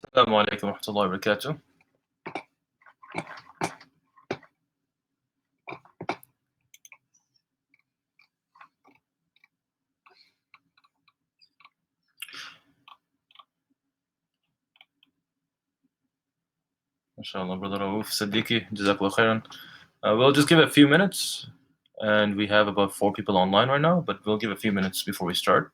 السلام عليكم ورحمة الله وبركاته. Inshallah, Brother Rauf Siddiqui, Jazakallah khairan. We'll just give it a few minutes, and we have about 4 people online right now, but we'll give a few minutes before we start.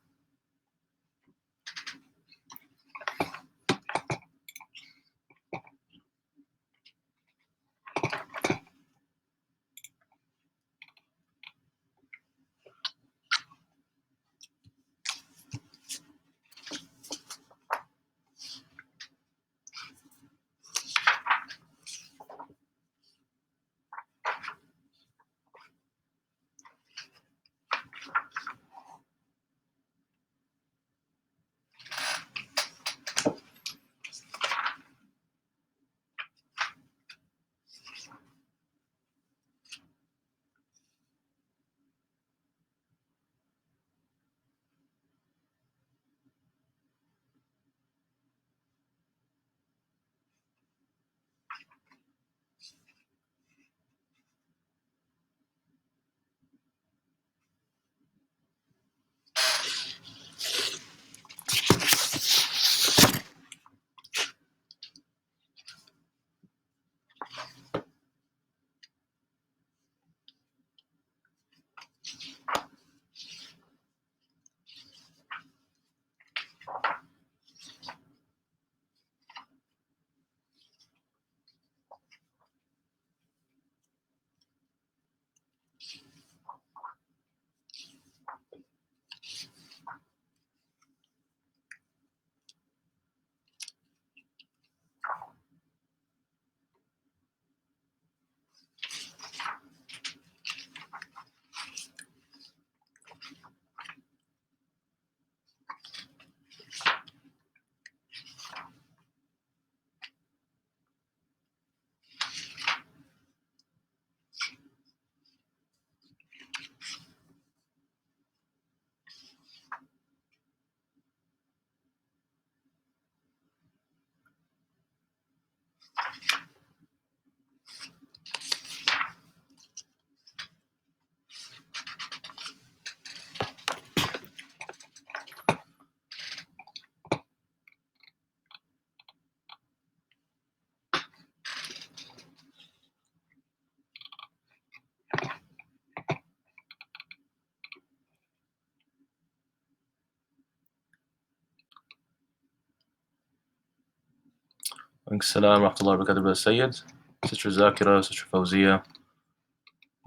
Assalamu alaikum wa rahmatullahi wa barakatuh, Brother Sayyid, Sister Zakira, Sister Fawzia,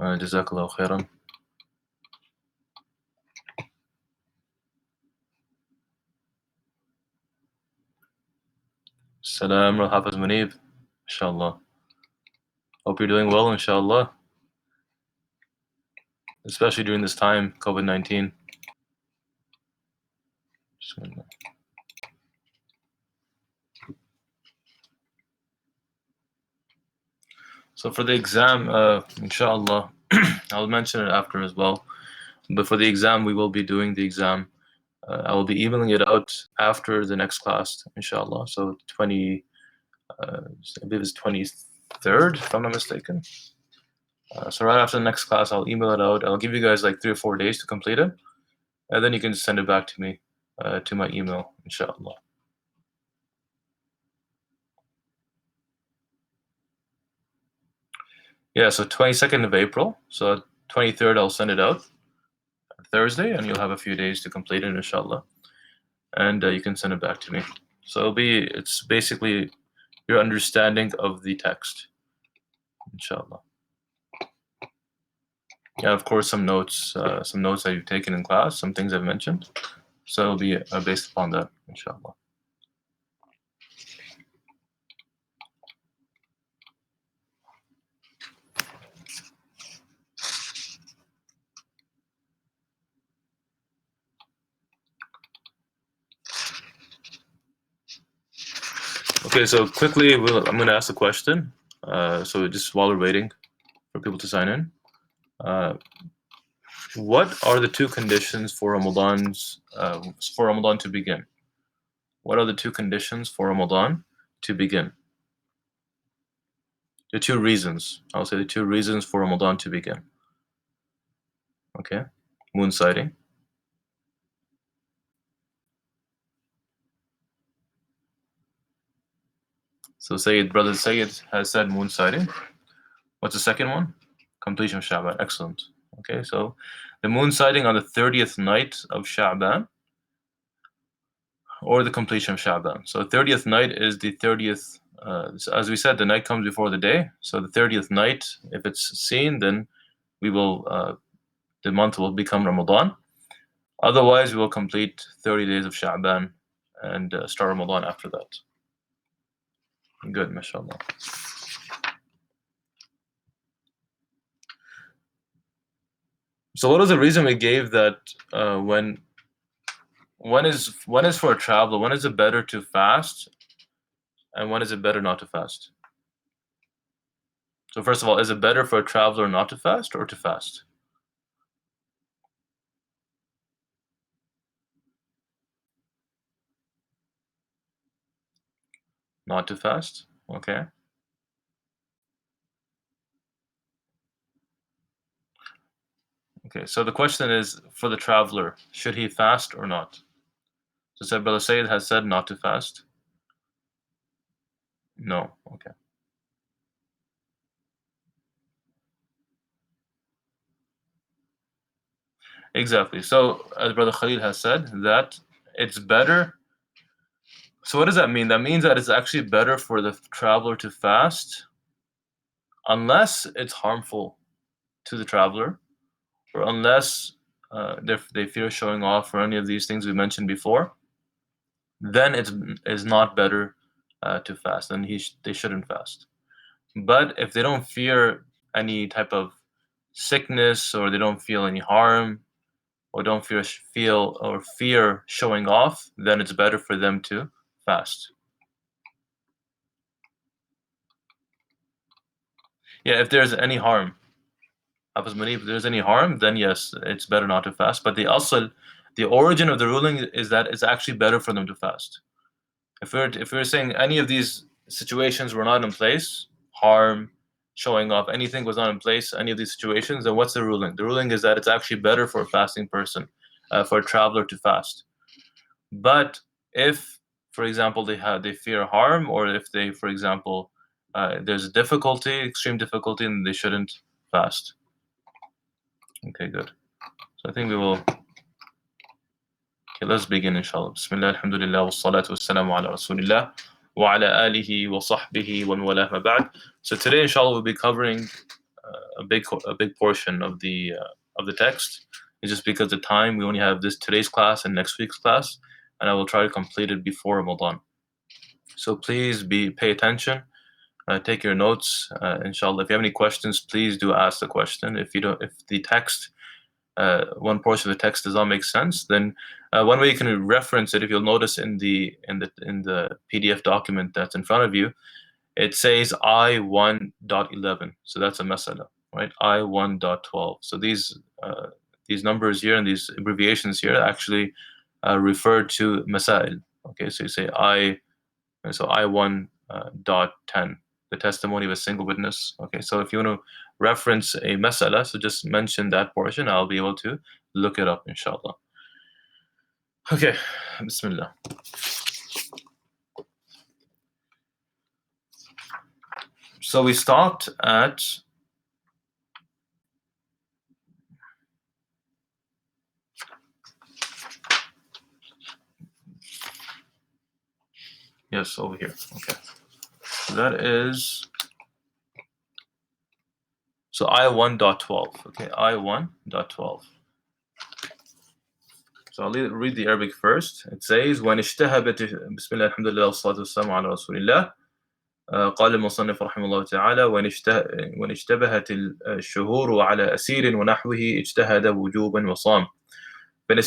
Jazakallah khairan. Salam al Hafiz Munib, inshallah. Hope you're doing well, inshallah, especially during this time, COVID-19. So for the exam, inshallah, I'll mention it after as well. But for the exam, we will be doing the exam. I will be emailing it out after the next class, inshallah. So I believe it's 23rd, if I'm not mistaken. So right after the next class, I'll email it out. I'll give you guys like 3 or 4 days to complete it, and then you can send it back to me, to my email, inshallah. Yeah, so 22nd of April. So 23rd, I'll send it out Thursday, and you'll have a few days to complete it, inshallah. And you can send it back to me. So it's basically your understanding of the text, inshallah. Yeah, of course, some notes that you've taken in class, some things I've mentioned. So it'll be based upon that, inshallah. Okay, so quickly, I'm going to ask a question. So just while we're waiting for people to sign in, what are the 2 conditions for Ramadan to begin? What are the 2 conditions for Ramadan to begin? The two reasons. I'll say the two reasons for Ramadan to begin. Okay. Moon sighting. So Brother Sayyid has said moon sighting. What's the second one? Completion of Sha'ban. Excellent. Okay, so the moon sighting on the 30th night of Sha'ban, or the completion of Sha'ban. So the 30th night is the 30th, as we said, the night comes before the day. So the 30th night, if it's seen, then we will, the month will become Ramadan. Otherwise, we will complete 30 days of Sha'ban and start Ramadan after that. Good, mashallah. So what was the reason we gave that when is for a traveler, when is it better to fast and when is it better not to fast? So first of all, is it better for a traveler not to fast or to fast? Not to fast? Okay. Okay, so the question is, for the traveler, should he fast or not? So said Brother Sayyid has said not to fast. No. Okay. Exactly. So as Brother Khalil has said, that it's better. So what does that mean? That means that it's actually better for the traveler to fast unless it's harmful to the traveler, or unless they fear showing off or any of these things we mentioned before, then it's not better to fast. Then they shouldn't fast. But if they don't fear any type of sickness, or they don't feel any harm, or don't fear showing off, then it's better for them to fast. Yeah, if there's any harm, if there's any harm, then yes, it's better not to fast. But the origin of the ruling is that it's actually better for them to fast. If we're saying any of these situations were not in place, harm, showing off, anything was not in place, any of these situations, then what's the ruling? The ruling is that it's actually better for a fasting person, for a traveler to fast. But if, for example, they fear harm, or if they, for example, there's extreme difficulty, and they shouldn't fast. Okay, good. So I think we will. Okay, let's begin, inshallah. Bismillah, alhamdulillah, wassalatu wassalamu ala rasulillah, wa ala alihi wa sahbihi wa mawalah ma ba'd. So today, inshallah, we'll be covering a big portion of the text. It's just because of time, we only have today's class and next week's class, and I will try to complete it before Ramadan. So please pay attention, take your notes, inshallah. If you have any questions, please do ask the question. If the text, one portion of the text does not make sense, then one way you can reference it, if you'll notice in the PDF document that's in front of you, it says I1.11. So that's a masala, right? I1.12. So these numbers here and these abbreviations here actually refer to masail. Okay, so you say I1.10, the testimony of a single witness. Okay, so if you want to reference a masala, so just mention that portion. I'll be able to look it up, inshallah. Okay, Bismillah. So we stopped at yes, over here. Okay, so that is so I1.12. Okay, I1.12. So I'll read the Arabic first. It says, وَإِنِ اشْتَهَبَتِ بسم الله الحمد لله والصلاة والسلام على رسول الله. قال المصنف رحمه الله تعالى: وإن اشتبهت الشهور على أسير ونحوه اجتهد وجوبا وصام، فإن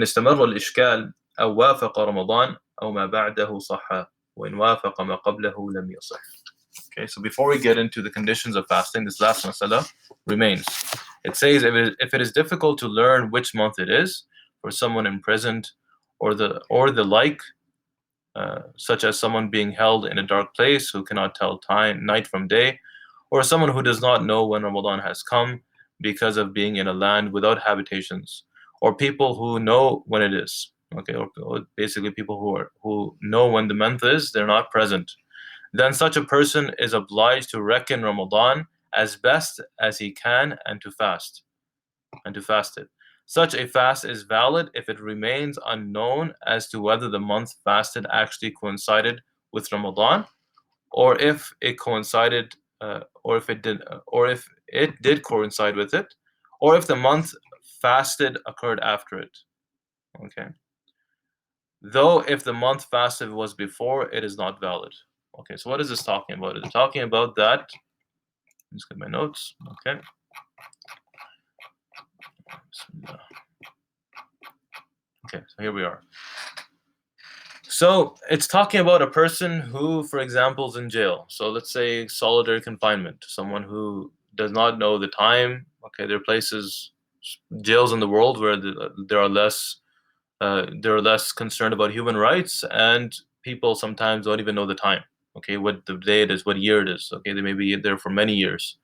استمر الإشكال أو وافق رمضان أو ما بعده صح، وإن وافق ما قبله لم يصح. Okay, so before we get into the conditions of fasting, this last masala remains. It says, if it is difficult to learn which month it is for someone imprisoned or the like, such as someone being held in a dark place who cannot tell time, night from day, or someone who does not know when Ramadan has come because of being in a land without habitations, or people who know when it is. Okay, or basically people who know when the month is, they're not present. Then such a person is obliged to reckon Ramadan as best as he can and to fast it. Such a fast is valid if it remains unknown as to whether the month fasted actually coincided with Ramadan, or if it coincided, or if it did coincide with it, or if the month fasted occurred after it. Okay. Though if the month fasted was before, it is not valid. Okay. So what is this talking about? It's talking about that. Let's get my notes. Okay. Okay. So here we are. So it's talking about a person who, for example, is in jail. So let's say solitary confinement, someone who does not know the time. Okay, there are places, jails in the world where they're less concerned about human rights, and people sometimes don't even know the time. Okay, what the day it is, what year it is. Okay, they may be there for many years.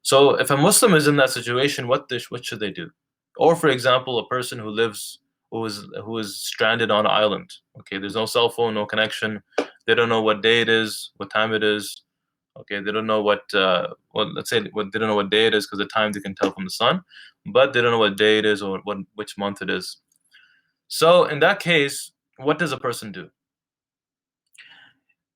So if a Muslim is in that situation, what should they do? Or for example, a person who is stranded on an island. Okay, there's no cell phone, no connection. They don't know what day it is, what time it is. Okay, they don't know let's say what they don't know what day it is because the time they can tell from the sun, but they don't know what day it is or which month it is. So in that case, what does a person do?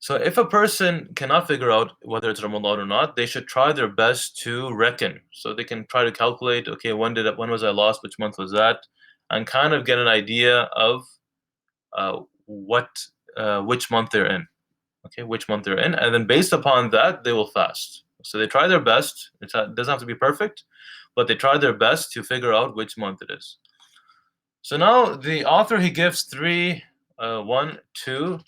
So if a person cannot figure out whether it's Ramadan or not, they should try their best to reckon. So they can try to calculate, okay, when was I lost, which month was that, and kind of get an idea of what which month they're in. Okay, which month they're in, and then based upon that, they will fast. So they try their best. It doesn't have to be perfect, but they try their best to figure out which month it is. So now the author he gives three, one, two.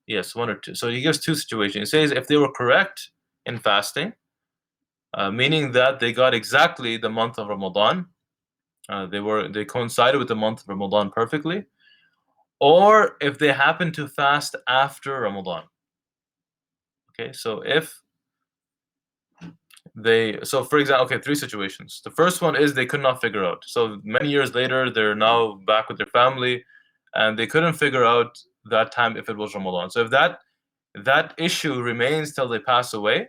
Yes, one or two. So he gives two situations. He says if they were correct in fasting, meaning that they got exactly the month of Ramadan, they coincided with the month of Ramadan perfectly, or if they happen to fast after Ramadan. Okay, so if so for example, okay, three situations. The first one is they could not figure out. So many years later, they're now back with their family, and they couldn't figure out that time if it was Ramadan. So if that issue remains till they pass away,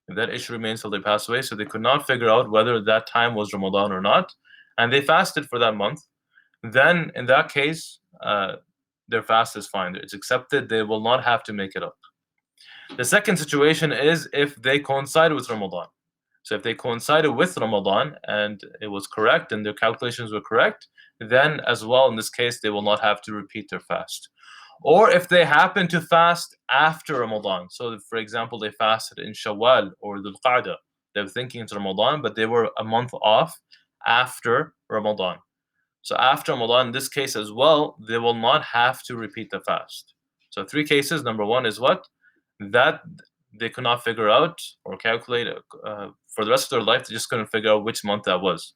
so they could not figure out whether that time was Ramadan or not, and they fasted for that month, then in that case, their fast is fine. It's accepted. They will not have to make it up. The second situation is if they coincide with Ramadan. So if they coincided with Ramadan and it was correct and their calculations were correct, then as well in this case they will not have to repeat their fast. Or if they happen to fast after Ramadan, so for example they fasted in Shawwal or Dhul Qa'dah, they were thinking it's Ramadan, but they were a month off after Ramadan. So after Ramadan, in this case as well, they will not have to repeat the fast. So three cases. Number one is what? That they could not figure out or calculate for the rest of their life. They just couldn't figure out which month that was.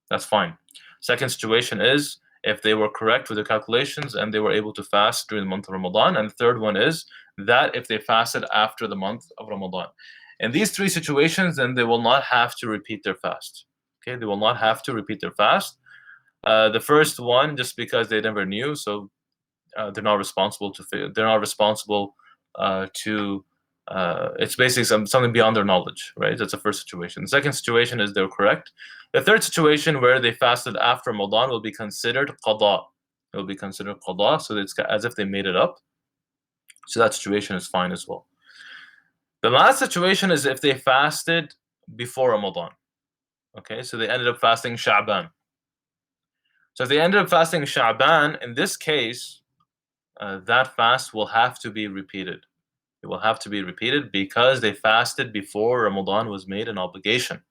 That's fine. Second situation is if they were correct with their calculations and they were able to fast during the month of Ramadan. And the third one is that if they fasted after the month of Ramadan. In these three situations, then they will not have to repeat their fast. Okay, they will not have to repeat their fast. The first one, just because they never knew, so they're not responsible they're not responsible to. It's basically something beyond their knowledge, right? That's the first situation. The second situation is they're correct. The third situation where they fasted after Ramadan will be considered qada. It will be considered qada, so it's as if they made it up. So that situation is fine as well. The last situation is if they fasted before Ramadan. Okay, so they ended up fasting Sha'ban. So if they ended up fasting Sha'ban, in this case, that fast will have to be repeated. It will have to be repeated because they fasted before Ramadan was made an obligation.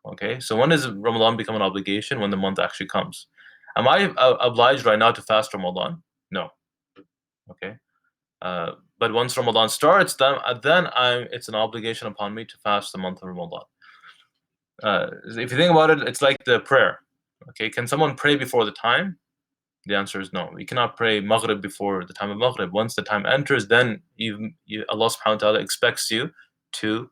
Okay, so when does Ramadan become an obligation? When the month actually comes. Am I obliged right now to fast Ramadan? No. Okay, but once Ramadan starts, then it's an obligation upon me to fast the month of Ramadan. If you think about it, it's like the prayer. Okay, can someone pray before the time? The answer is no. We cannot pray Maghrib before the time of Maghrib. Once the time enters, then Allah subhanahu wa ta'ala expects you to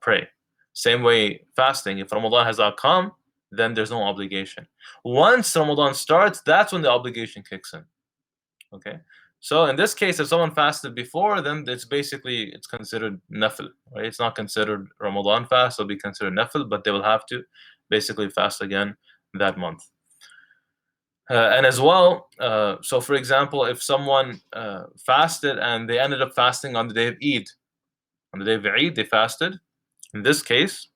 pray. Same way fasting. If Ramadan has not come, then there's no obligation. Once Ramadan starts, that's when the obligation kicks in. Okay? So in this case, if someone fasted before, then it's considered nafil, right? It's not considered Ramadan fast, it'll be considered nafil, but they will have to basically fast again that month. And as well, so for example, if someone fasted and they ended up fasting on the day of Eid, on the day of Eid, they fasted. In this case,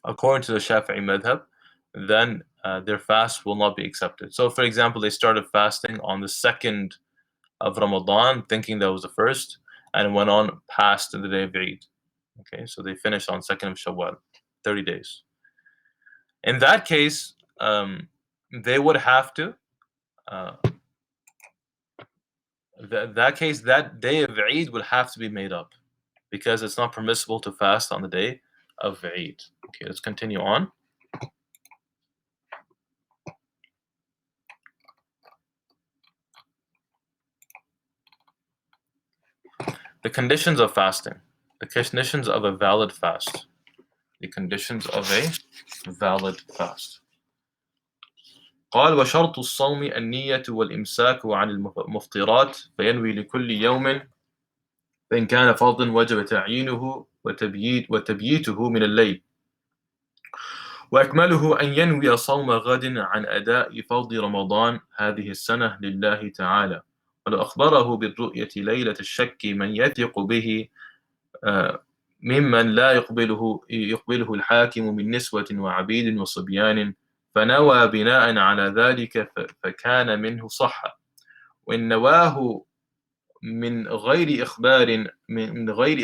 according to the Shafi'i madhab, then their fast will not be accepted. So, for example, they started fasting on the 2nd of Ramadan, thinking that was the first, and went on past the day of Eid. Okay, so they finished on 2nd of Shawwal, 30 days. In that case, they would have to, that day of Eid would have to be made up, because it's not permissible to fast on the day of Eid. Okay, let's continue on. The conditions of fasting. The conditions of a valid fast. The conditions of a valid fast. قال وشرط الصوم النية والإمساك عن المفطرات فينوي لكل يوم فإن كان فرضا وجب تعيينه وتبييته من الليل وأكمله أن ينوي صوم غد عن أداء فرض رمضان هذه السنة لله تعالى ولو أخبره بالرؤية ليلة الشك من يثق به ممن لا يقبله الحاكم من نسوة وعبيد وصبيان فنوى بناء على ذلك فكان منه صح وإن نواه من غير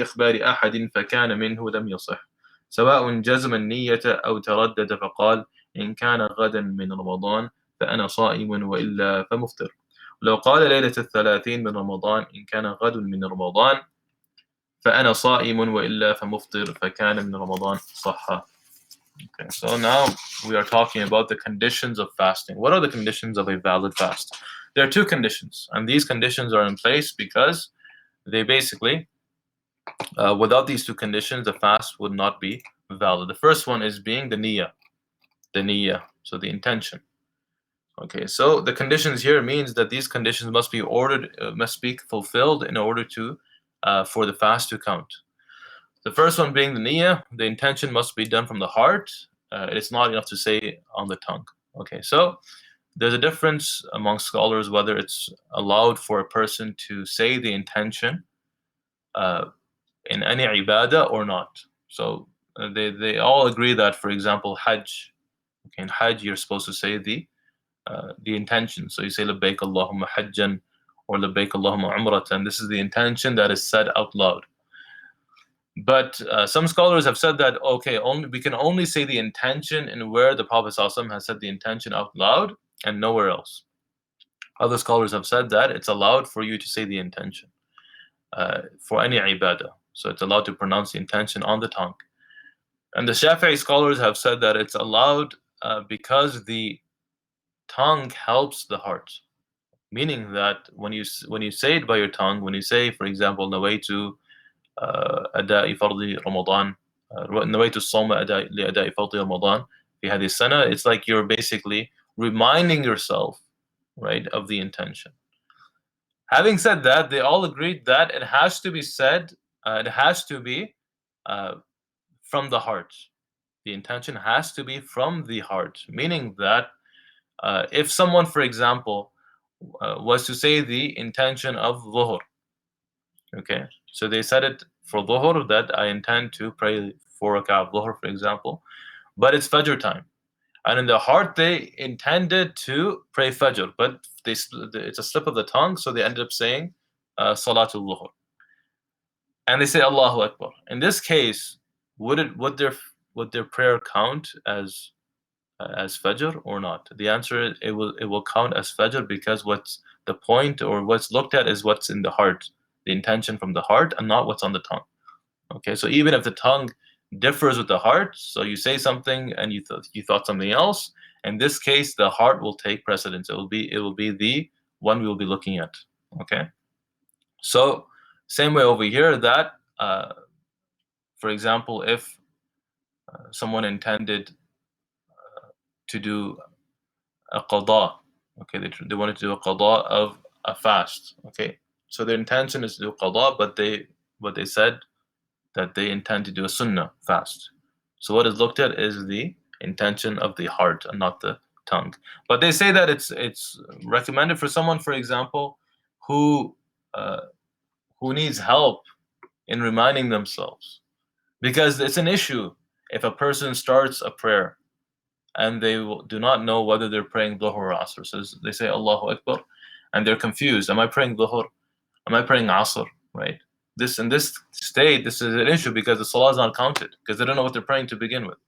إخبار أحد فكان منه لم يصح سواء جزم النية أو تردد فقال إن كان غدا من رمضان فأنا صائم وإلا فمفطر لو قال ليلة 30 من رمضان إن كان غد من رمضان فأنا صائم وإلا فمفطر فكان من رمضان صح. Okay, so now we are talking about the conditions of fasting. What are the conditions of a valid fast? There are two conditions, and these conditions are in place because they basically, without these two conditions, the fast would not be valid. The first one is being the niyyah, so the intention. Okay, so the conditions here means that these conditions must be fulfilled in order to, for the fast to count. The first one being the niyyah, the intention must be done from the heart. It's not enough to say on the tongue. Okay, so there's a difference among scholars whether it's allowed for a person to say the intention in any ibadah or not. So they all agree that, for example, Hajj. Okay, in Hajj you're supposed to say the intention. So you say labbaik Allahumma hajjan or labbaik Allahumma umratan. This is the intention that is said out loud. But some scholars have said that we can only say the intention in where the Prophet ﷺ has said the intention out loud and nowhere else. Other scholars have said that it's allowed for you to say the intention for any ibadah. So it's allowed to pronounce the intention on the tongue. And the Shafi'i scholars have said that it's allowed because the tongue helps the heart. Meaning that when you say it by your tongue, when you say, for example, nawaitu أداء فرض رمضان نويت الصوم لأداء فرض رمضان في هذه السنة, it's like you're basically reminding yourself, right, of the intention. Having said that, they all agreed that it has to be said, it has to be from the heart. The intention has to be from the heart, meaning that if someone, for example, was to say the intention of dhuhr, okay, so they said it for dhuhr that I intend to pray 4 rak'ah of dhuhr, for example, but it's fajr time, and in their heart they intended to pray fajr, but it's a slip of the tongue, so they ended up saying salatul dhuhr, and they say Allahu Akbar. In this case, would their prayer count as fajr or not? The answer is it will count as fajr, because what's the point, or what's looked at, is what's in the heart, the intention from the heart, and not what's on the tongue. Okay, so even if the tongue differs with the heart, so you say something and you thought something else, In this case, the heart will take precedence. It will be the one we will be looking at. Okay. So same way over here that, for example, if someone intended to do a qada, okay, they wanted to do a qada of a fast, okay, so their intention is to do qada, but they said that they intend to do a sunnah fast. So what is looked at is the intention of the heart and not the tongue. But they say that it's recommended for someone, for example, who uh, who needs help in reminding themselves, because it's an issue if a person starts a prayer and they do not know whether they're praying dhuhr or asr. So they say Allahu Akbar and they're confused. Am I praying dhuhr? Am I praying asr? Right? This in this state, this is an issue because the salah is not counted because they don't know what they're praying to begin with.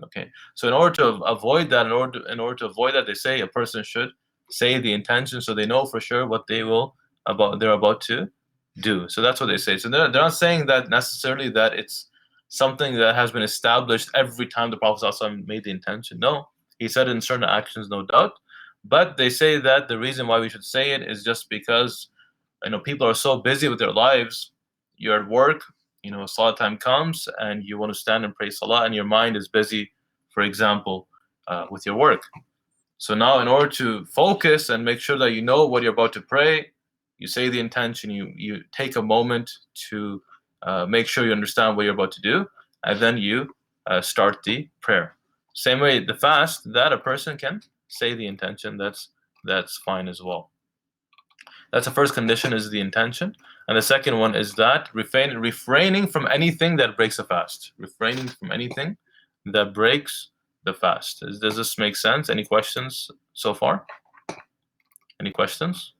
Okay, so in order to avoid that, they say a person should say the intention so they know for sure what they're about to do. So that's what they say. So they're not saying that necessarily that it's something that has been established every time the Prophet ﷺ made the intention. No, he said it in certain actions, no doubt. But they say that the reason why we should say it is just because people are so busy with their lives. You're at work, salah time comes and you want to stand and pray salah and your mind is busy, for example, with your work. So now in order to focus and make sure that you know what you're about to pray, you say the intention, you take a moment to make sure you understand what you're about to do, and then you start the prayer. Same way the fast, that a person can say the intention, that's fine as well. That's the first condition, is the intention. And the second one is that refraining from anything that breaks the fast. Refraining from anything that breaks the fast. Does this make sense? Any questions so far? Any questions?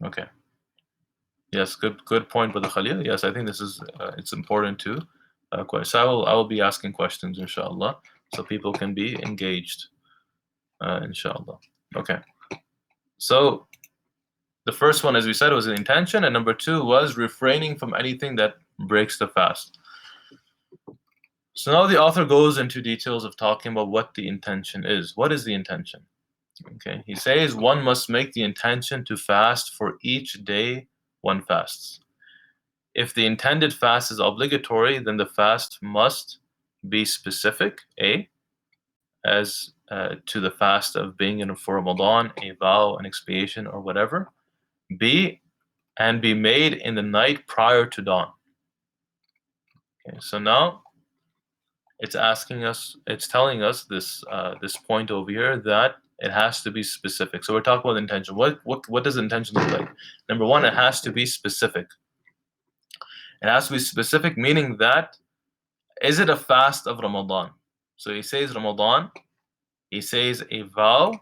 Okay. Yes, good point, Brother Khalil. Yes, I think this is it's important to so I will be asking questions, inshallah, so people can be engaged, inshallah. Okay. So the first one, as we said, was the intention, and number two was refraining from anything that breaks the fast. So now the author goes into details of talking about what the intention is. What is the intention? Okay, he says one must make the intention to fast for each day one fasts. If the intended fast is obligatory, then the fast must be specific, A, as to the fast of being in for Ramadan, a vow, an expiation, or whatever. B, and be made in the night prior to dawn. Okay, so now it's telling us this this point over here that it has to be specific. So we're talking about intention. What does intention look like? Number one, it has to be specific. It has to be specific, meaning that, is it a fast of Ramadan? So he says Ramadan, he says a vow,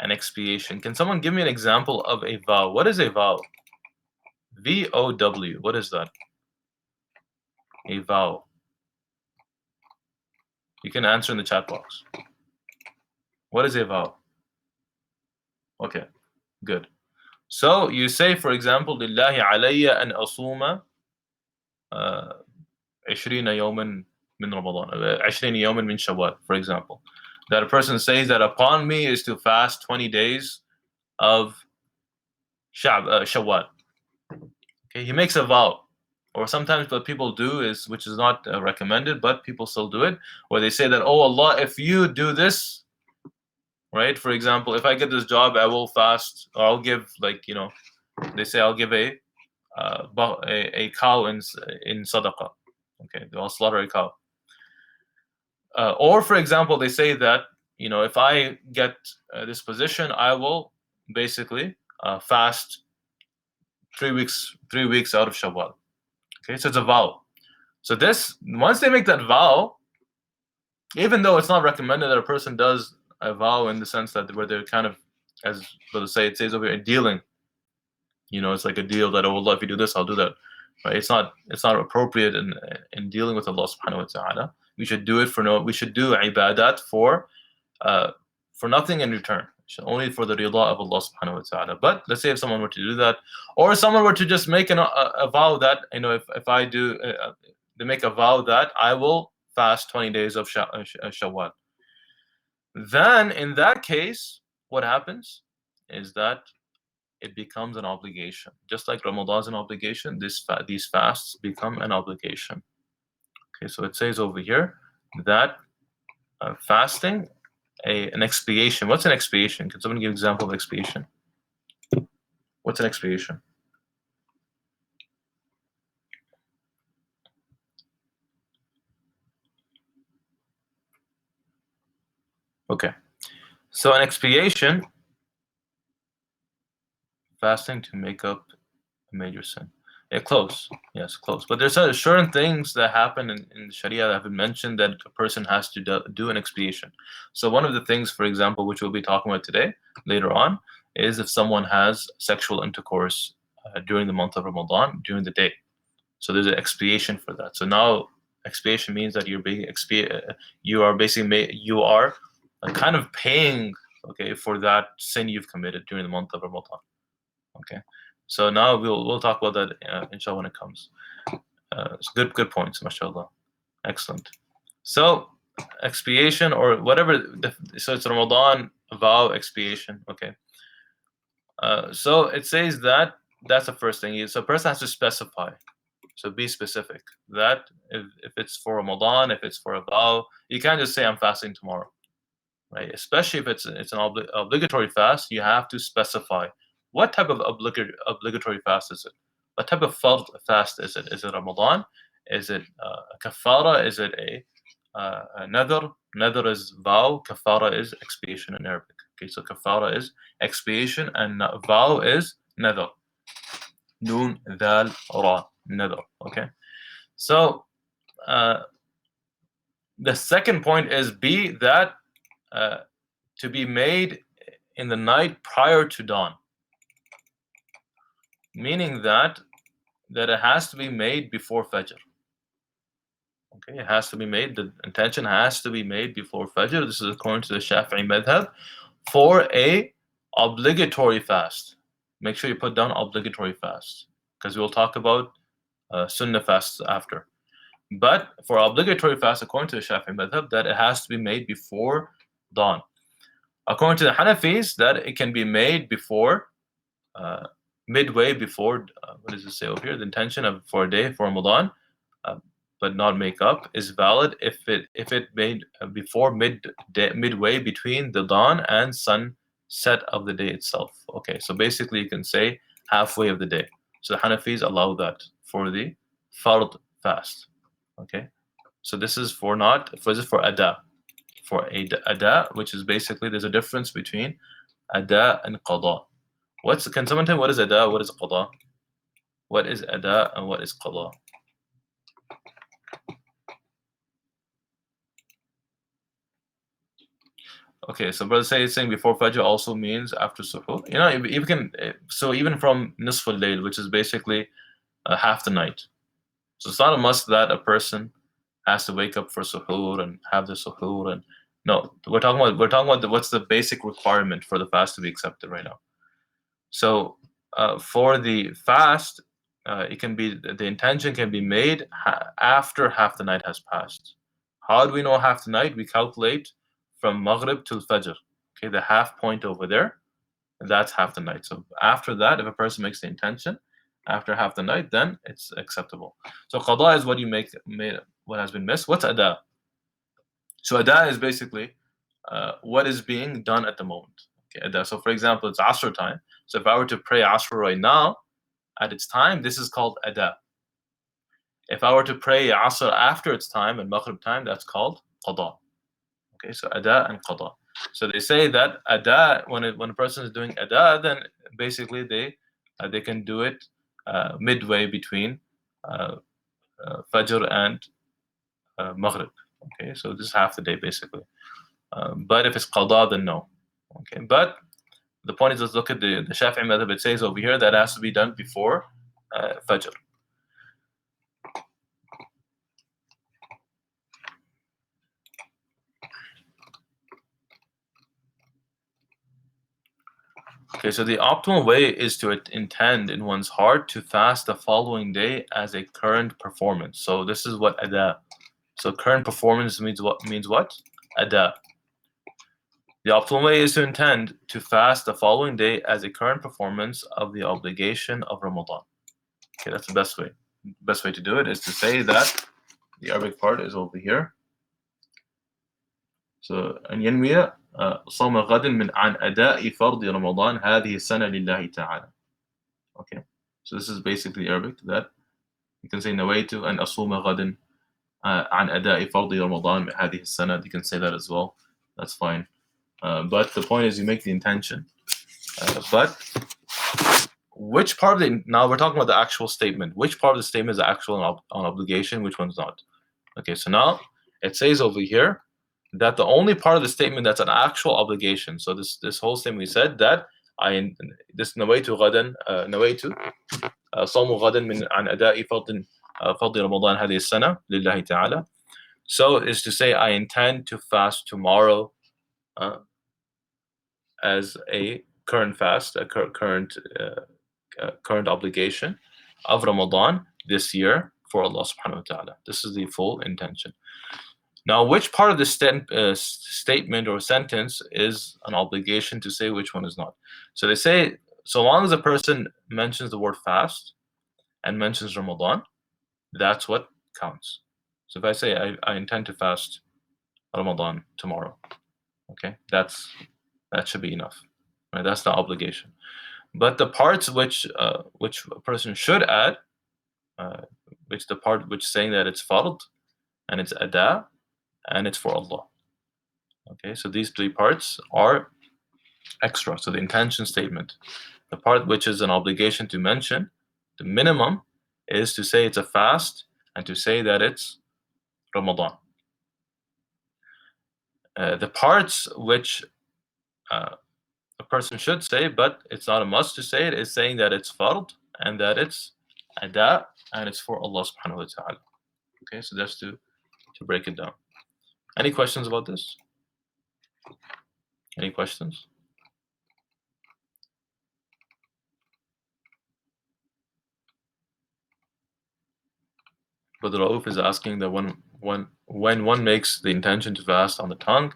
an expiation. Can someone give me an example of a vow? What is a vow? V-O-W. What is that? A vow. You can answer in the chat box. What is a vow? Okay, good. So you say, for example, لله علي أن أصوم 20 يوما من رمضان 20 يوما من شوال, for example. That a person says that upon me is to fast 20 days of Shawwal. Okay, he makes a vow. Or sometimes what people do is, which is not recommended, but people still do it, where they say that, oh Allah, if you do this, right? For example, if I get this job, I will fast, or I'll give, they say I'll give a cow in sadaqah. Okay, I'll slaughter a cow. Or for example, they say that, if I get this position, I will basically fast 3 weeks out of Shawwal. Okay, so it's a vow. So this, once they make that vow, even though it's not recommended that a person does a vow in the sense that where they're kind of, as brother say, it says over here, dealing. It's like a deal that, oh Allah, if you do this, I'll do that. Right? It's not appropriate in dealing with Allah subhanahu wa ta'ala. We should do it we should do ibadat for nothing in return. only for the rida of Allah subhanahu wa ta'ala. But let's say if someone were to do that, or someone were to just make a vow that, if I do, they make a vow that I will fast 20 days of Shawwal. Then in that case, what happens is that it becomes an obligation. Just like Ramadan is an obligation, these fasts become an obligation. Okay, so it says over here that fasting, an expiation. What's an expiation? Can someone give an example of expiation? What's an expiation? Okay, so an expiation, fasting to make up a major sin. Yeah, close. Yes, close. But there's certain things that happen in Sharia that have been mentioned that a person has to do an expiation. So one of the things, for example, which we'll be talking about today, later on, is if someone has sexual intercourse during the month of Ramadan, during the day. So there's an expiation for that. So now expiation means that you are basically you are kind of paying, okay, for that sin you've committed during the month of Ramadan. Okay, so now we'll talk about that inshallah when it comes. It's good points, mashallah. Excellent. So expiation or whatever. So it's Ramadan vow expiation. Okay. So it says that that's the first thing. So a person has to specify. So be specific. That if it's for Ramadan, if it's for a vow, you can't just say I'm fasting tomorrow, right? Especially if it's an obligatory fast, you have to specify what type of obligatory fast is it. What type of fast is it? Is it Ramadan? Is it a kafara? Is it a nadr? Nadr is vow. Kafara is expiation in Arabic. Okay, so kafara is expiation and vow is nadr. Noon, dal, ra, nadr. Okay. So the second point is B, that to be made in the night prior to dawn, meaning that it has to be made before Fajr. Okay, it has to be made. The intention has to be made before Fajr. This is according to the Shafi'i madhab for a obligatory fast. Make sure you put down obligatory fast because we'll talk about sunnah fasts after. But for obligatory fast, according to the Shafi'i madhab, that it has to be made before dawn. According to the Hanafis, that it can be made before, midway before, what does it say over here? The intention of for a day for Ramadan, but not make up, is valid if it made before midway between the dawn and sunset of the day itself. Okay, so basically you can say halfway of the day. So the Hanafis allow that for the fard fast. Okay, so this is for ada, for ada, which is basically there's a difference between ada and qada. Can someone tell me what is ada? What is qada? What is ada and what is qada? Okay, so brother saying before Fajr also means after suhoor. You can, so even from nisf al-layl, which is basically half the night. So it's not a must that a person has to wake up for suhoor and have the suhoor. And no, we're talking about what's the basic requirement for the fast to be accepted right now. So for the fast, it can be, the intention can be made after half the night has passed. How do we know half the night? We calculate from Maghrib till Fajr. Okay, the half point over there, that's half the night. So after that, if a person makes the intention after half the night, then it's acceptable. So qada is what you made what has been missed. What's ada? So ada is basically what is being done at the moment. Okay, ada. So for example, it's Asr time. So if I were to pray Asr right now, at its time, this is called ada. If I were to pray Asr after its time and Maghrib time, that's called qada. Okay, so ada and qada. So they say that ada, when a person is doing ada, then basically they can do it midway between Fajr and Maghrib. Okay, so this is half the day basically. But if it's qada, then no. Okay, but the point is, let's look at the Shafi'i madhab. It says over here that it has to be done before Fajr. Okay, so the optimal way is to intend in one's heart to fast the following day as a current performance. So this is what ada. So current performance means what? Ada. The optimal way is to intend to fast the following day as a current performance of the obligation of Ramadan. Okay, that's the best way. Best way to do it is to say that the Arabic part is over here. So أن ينوي صوم غد من عن أداء فرض رمضان هذه السنة لله تعالى. Okay, so this is basically Arabic that you can say نويت أن أصوم غد عن أداء فرض رمضان هذه السنة. You can say that as well. That's fine. But the point is you make the intention. But which part of the, now we're talking about the actual statement. Which part of the statement is actual on obligation? Which one's not? Okay, so now it says over here that the only part of the statement that's an actual obligation. So this whole statement we said that this نويت غدا نويت صوم غدا من عن أداء فرض رمضان هذه السنة لله تعالى. So is to say I intend to fast tomorrow as a current fast, a current obligation of Ramadan this year for Allah subhanahu wa ta'ala. This is the full intention. Now, which part of the statement or sentence is an obligation to say, which one is not? So they say, so long as a person mentions the word fast and mentions Ramadan, that's what counts. So if I say, I intend to fast Ramadan tomorrow, okay, that should be enough. Right? That's the obligation. But the parts which a person should add, which the part which saying that it's fard and it's ada and it's for Allah. Okay, so these three parts are extra. So the intention statement, the part which is an obligation to mention, the minimum is to say it's a fast and to say that it's Ramadan. The parts which a person should say, but it's not a must to say it, is saying that it's fard and that it's ada and it's for Allah subhanahu wa ta'ala. Okay, so that's to break it down. Any questions about this? Any questions? Brother Rauf is asking that when one makes the intention to fast on the tongue,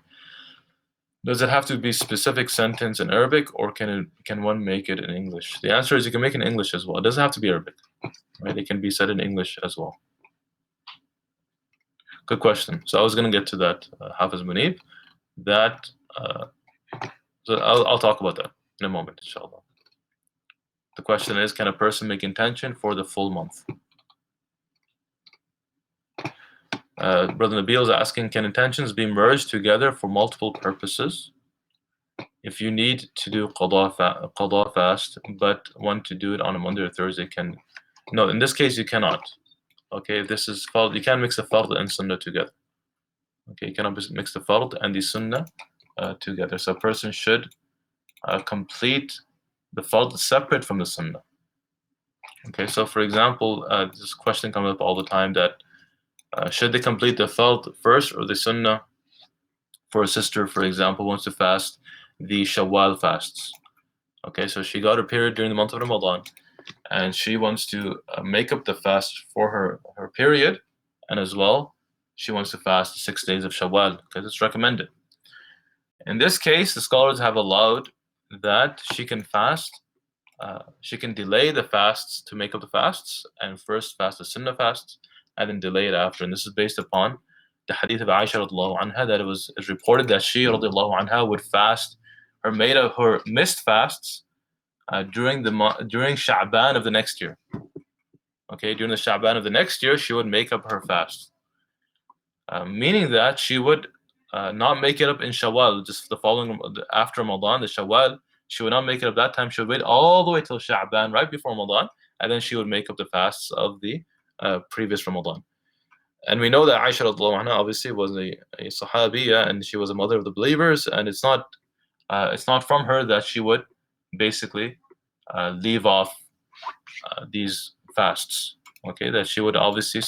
does it have to be specific sentence in Arabic, or can one make it in English? The answer is you can make it in English as well. It doesn't have to be Arabic, right? It can be said in English as well. Good question. So I was going to get to that, Hafiz Munib. That so I'll talk about that in a moment, inshallah. The question is, can a person make intention for the full month? Brother Nabil is asking, can intentions be merged together for multiple purposes? If you need to do qada fast, but want to do it on a Monday or Thursday, no, in this case you cannot. Okay, if this is fard, you can't mix the fard and sunnah together. Okay, you cannot mix the fard and the sunnah together. So a person should complete the fard separate from the sunnah. Okay, so for example, this question comes up all the time that should they complete the fard first or the sunnah? For a sister, for example, wants to fast the Shawwal fasts. Okay, so she got her period during the month of Ramadan, and she wants to make up the fast for her period, and as well, she wants to fast 6 days of Shawwal because it's recommended. In this case, the scholars have allowed that she can fast, she can delay the fasts to make up the fasts, and first fast the sunnah fasts, and then delay it after. And this is based upon the hadith of Aisha radiallahu anha, that it was reported that she radiallahu anha would fast her missed fasts during Sha'ban of the next year. Okay, during the Sha'ban of the next year, she would make up her fast, meaning that she would not make it up in Shawwal, just the following after Ramadan, the Shawwal. She would not make it up that time. She would wait all the way till Sha'ban, right before Ramadan, and then she would make up the fasts of the previous Ramadan. And we know that Aisha radiallahu anha obviously was a Sahabiya, and she was a mother of the believers, and it's not from her that she would basically leave off these fasts. Okay, that she would obviously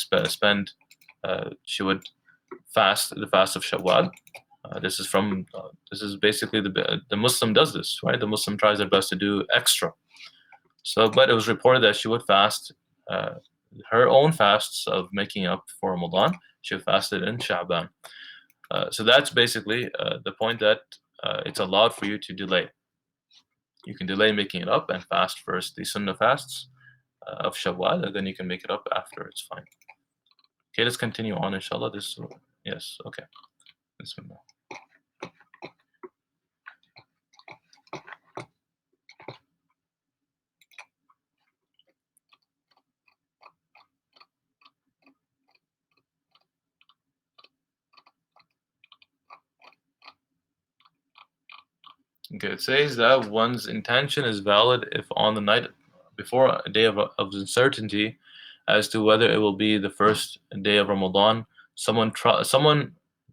she would fast the fast of Shawwal. This is from This is basically the Muslim does this, right? The Muslim tries their best to do extra. So, but it was reported that she would fast her own fasts of making up for Ramadan. She fasted in Sha'ban. So that's basically the point, that it's allowed for you to delay. You can delay making it up and fast first the Sunnah fasts of Shawwal, and then you can make it up after. It's fine. Okay, let's continue on, inshallah. Yes, okay. Bismillah. Okay, it says that one's intention is valid if on the night before a day of uncertainty as to whether it will be the first day of Ramadan, someone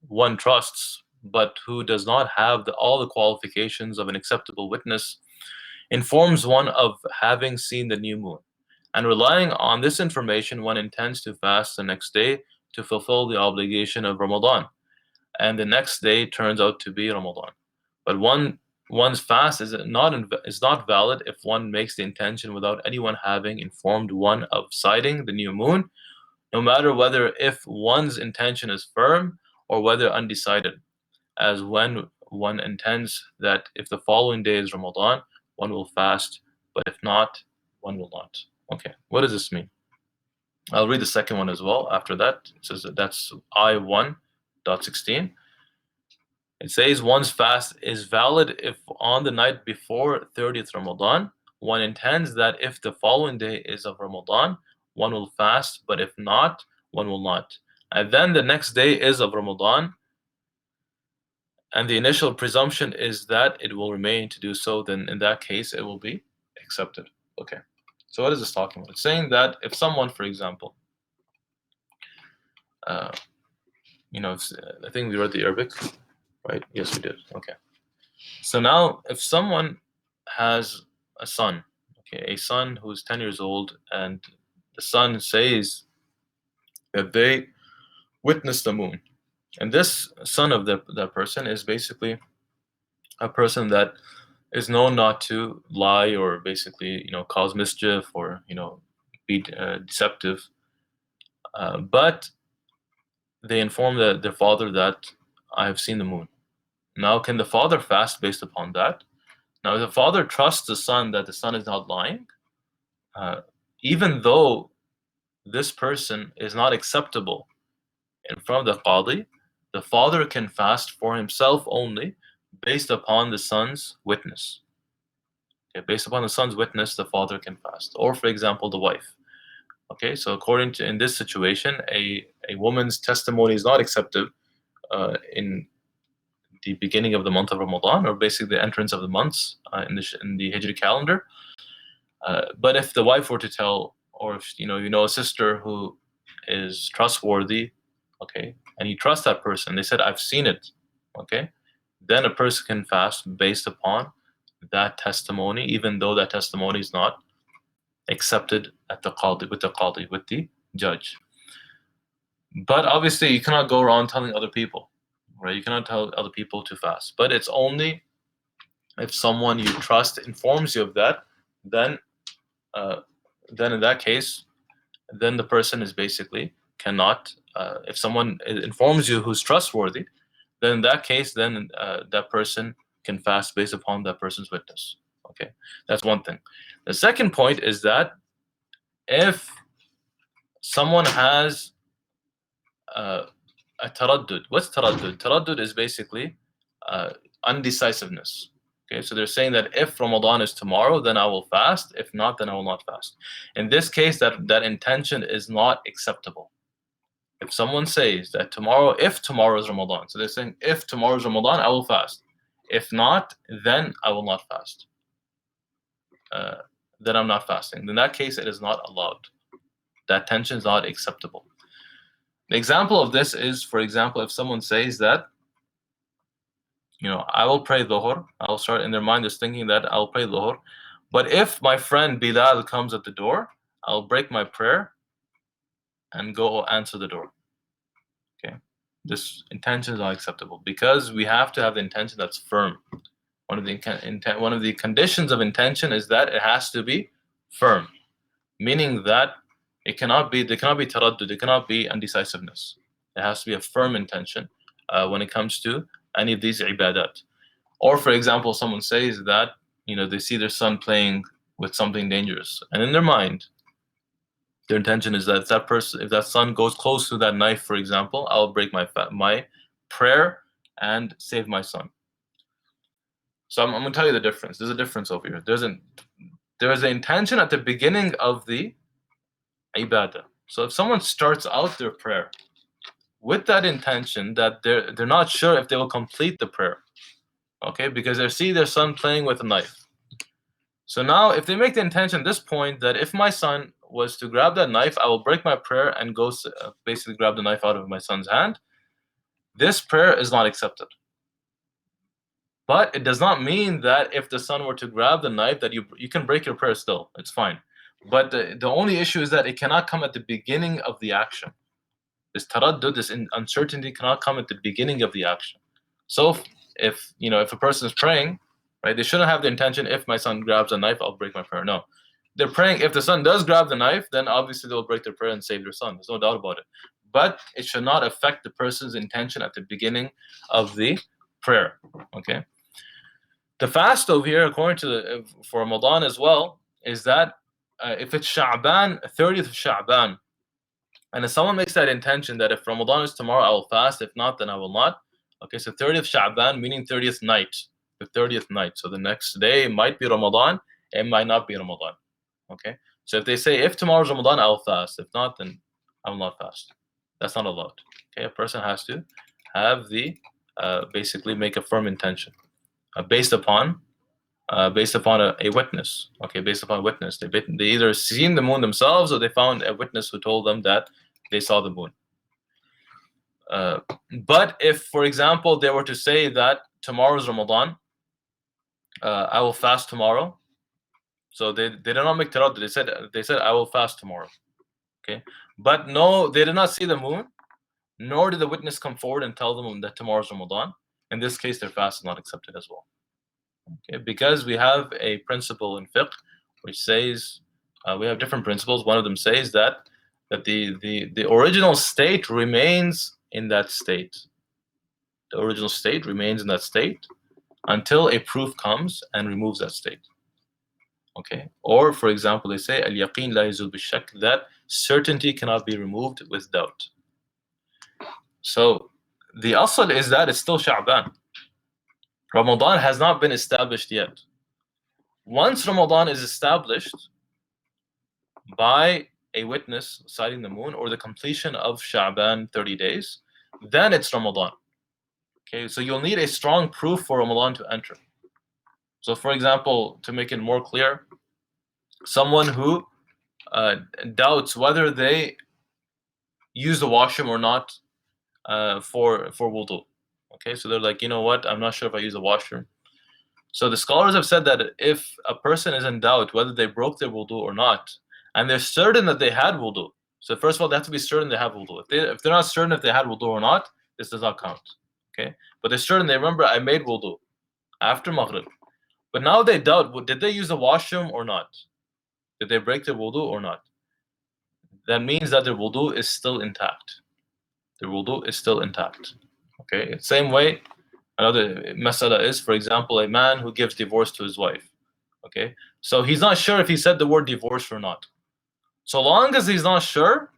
one trusts, but who does not have all the qualifications of an acceptable witness, informs one of having seen the new moon. And relying on this information, one intends to fast the next day to fulfill the obligation of Ramadan. And the next day turns out to be Ramadan. But one's fast is not valid if one makes the intention without anyone having informed one of sighting the new moon, no matter whether if one's intention is firm or whether undecided, as when one intends that if the following day is Ramadan, one will fast, but if not, one will not. Okay, what does this mean? I'll read the second one as well after that. It says that that's I1.16. It says one's fast is valid if on the night before 30th Ramadan, one intends that if the following day is of Ramadan, one will fast, but if not, one will not. And then the next day is of Ramadan, and the initial presumption is that it will remain to do so, then in that case it will be accepted. Okay. So what is this talking about? It's saying that if someone, for example, I think we read the Arabic, right? Yes, we did. Okay. So now, if someone has a son, okay, a son who's 10 years old, and the son says that they witnessed the moon, and this son of that person is basically a person that is known not to lie or basically, cause mischief or, be deceptive, but they inform their father that I have seen the moon. Now, can the father fast based upon that? Now, if the father trusts the son that the son is not lying, even though this person is not acceptable in front of the qadi, the father can fast for himself only based upon the son's witness. Okay, based upon the son's witness, the father can fast. Or, for example, the wife. Okay, so according to, in this situation, a woman's testimony is not accepted in the beginning of the month of Ramadan, or basically the entrance of the months in the Hijri calendar. But if the wife were to tell, or if a sister who is trustworthy, okay, and you trust that person, they said, I've seen it, okay, then a person can fast based upon that testimony, even though that testimony is not accepted at the qadi, with the judge. But obviously, you cannot go around telling other people, right? You cannot tell other people to fast. But it's only if someone you trust informs you of that, then in that case, then the person is basically cannot. If someone informs you who's trustworthy, then in that case, then that person can fast based upon that person's witness. Okay, that's one thing. The second point is that if someone has a taraddud. What's taraddud? Taraddud is basically undecisiveness. Okay, so they're saying that if Ramadan is tomorrow, then I will fast. If not, then I will not fast. In this case, that intention is not acceptable. If someone says that if tomorrow is Ramadan, so they're saying if tomorrow is Ramadan, I will fast. If not, then I will not fast. Then I'm not fasting. In that case, it is not allowed. That tension is not acceptable. The example of this is, for example, if someone says that, I will pray Dhuhr, I'll start in their mind is thinking that I'll pray Dhuhr, but if my friend Bilal comes at the door, I'll break my prayer and go answer the door. Okay. this intention is not acceptable, because we have to have the intention that's firm. One of the conditions of intention is that it has to be firm, meaning that there cannot be taraddud, there cannot be undecisiveness. It has to be a firm intention when it comes to any of these ibadat. Or, for example, someone says that they see their son playing with something dangerous, and in their mind, their intention is that if that son goes close to that knife, for example, I'll break my prayer and save my son. So I'm going to tell you the difference. There's a difference over here. There is an intention at the beginning of the ibadah. So if someone starts out their prayer with that intention that they're not sure if they will complete the prayer, okay, because they see their son playing with a knife. So now, if they make the intention at this point that if my son was to grab that knife, I will break my prayer and go basically grab the knife out of my son's hand, this prayer is not accepted. But it does not mean that if the son were to grab the knife that you can break your prayer still. It's fine. But the only issue is that it cannot come at the beginning of the action. This taraddud, this uncertainty cannot come at the beginning of the action. So if a person is praying, right, they shouldn't have the intention, if my son grabs a knife, I'll break my prayer. No. They're praying, if the son does grab the knife, then obviously they'll break their prayer and save their son. There's no doubt about it. But it should not affect the person's intention at the beginning of the prayer. Okay. The fast over here, according to for Ramadan as well, is that if it's Sha'ban, 30th of Sha'ban, and if someone makes that intention that if Ramadan is tomorrow, I will fast. If not, then I will not. Okay, so 30th Sha'ban, meaning 30th night. The 30th night. So the next day might be Ramadan, it might not be Ramadan. Okay, so if they say, if tomorrow is Ramadan, I will fast. If not, then I will not fast. That's not allowed. Okay, a person has to have basically make a firm intention based upon a witness. Okay, based upon a witness. They either seen the moon themselves, or they found a witness who told them that they saw the moon. But if, for example, they were to say that tomorrow is Ramadan, I will fast tomorrow. So they did not make taraddud. They said I will fast tomorrow. Okay, but no, they did not see the moon, nor did the witness come forward and tell them that tomorrow is Ramadan. In this case, their fast is not accepted as well. Okay, because we have a principle in fiqh which says we have different principles. One of them says that the original state remains in that state. The original state remains in that state until a proof comes and removes that state. Okay, or for example, they say al-yaqeen la yazul bi-shak, that certainty cannot be removed with doubt. So the asl is that it's still Sha'ban. Ramadan has not been established yet. Once Ramadan is established by a witness sighting the moon or the completion of Sha'ban 30 days, then it's Ramadan. Okay, so you'll need a strong proof for Ramadan to enter. So for example, to make it more clear, someone who doubts whether they use the washroom or not for wudu. Okay, so they're like, you know what, I'm not sure if I use the washroom. So the scholars have said that if a person is in doubt whether they broke their wudu or not, and they're certain that they had wudu, so first of all, they have to be certain they have wudu. If they're not certain if they had wudu or not, this does not count. Okay, but they're certain, they remember, I made wudu after Maghrib. But now they doubt, did they use the washroom or not? Did they break their wudu or not? That means that their wudu is still intact. Their wudu is still intact. Okay, same way, another masala is, for example, a man who gives divorce to his wife. Okay, so he's not sure if he said the word divorce or not. So long as he's not sure,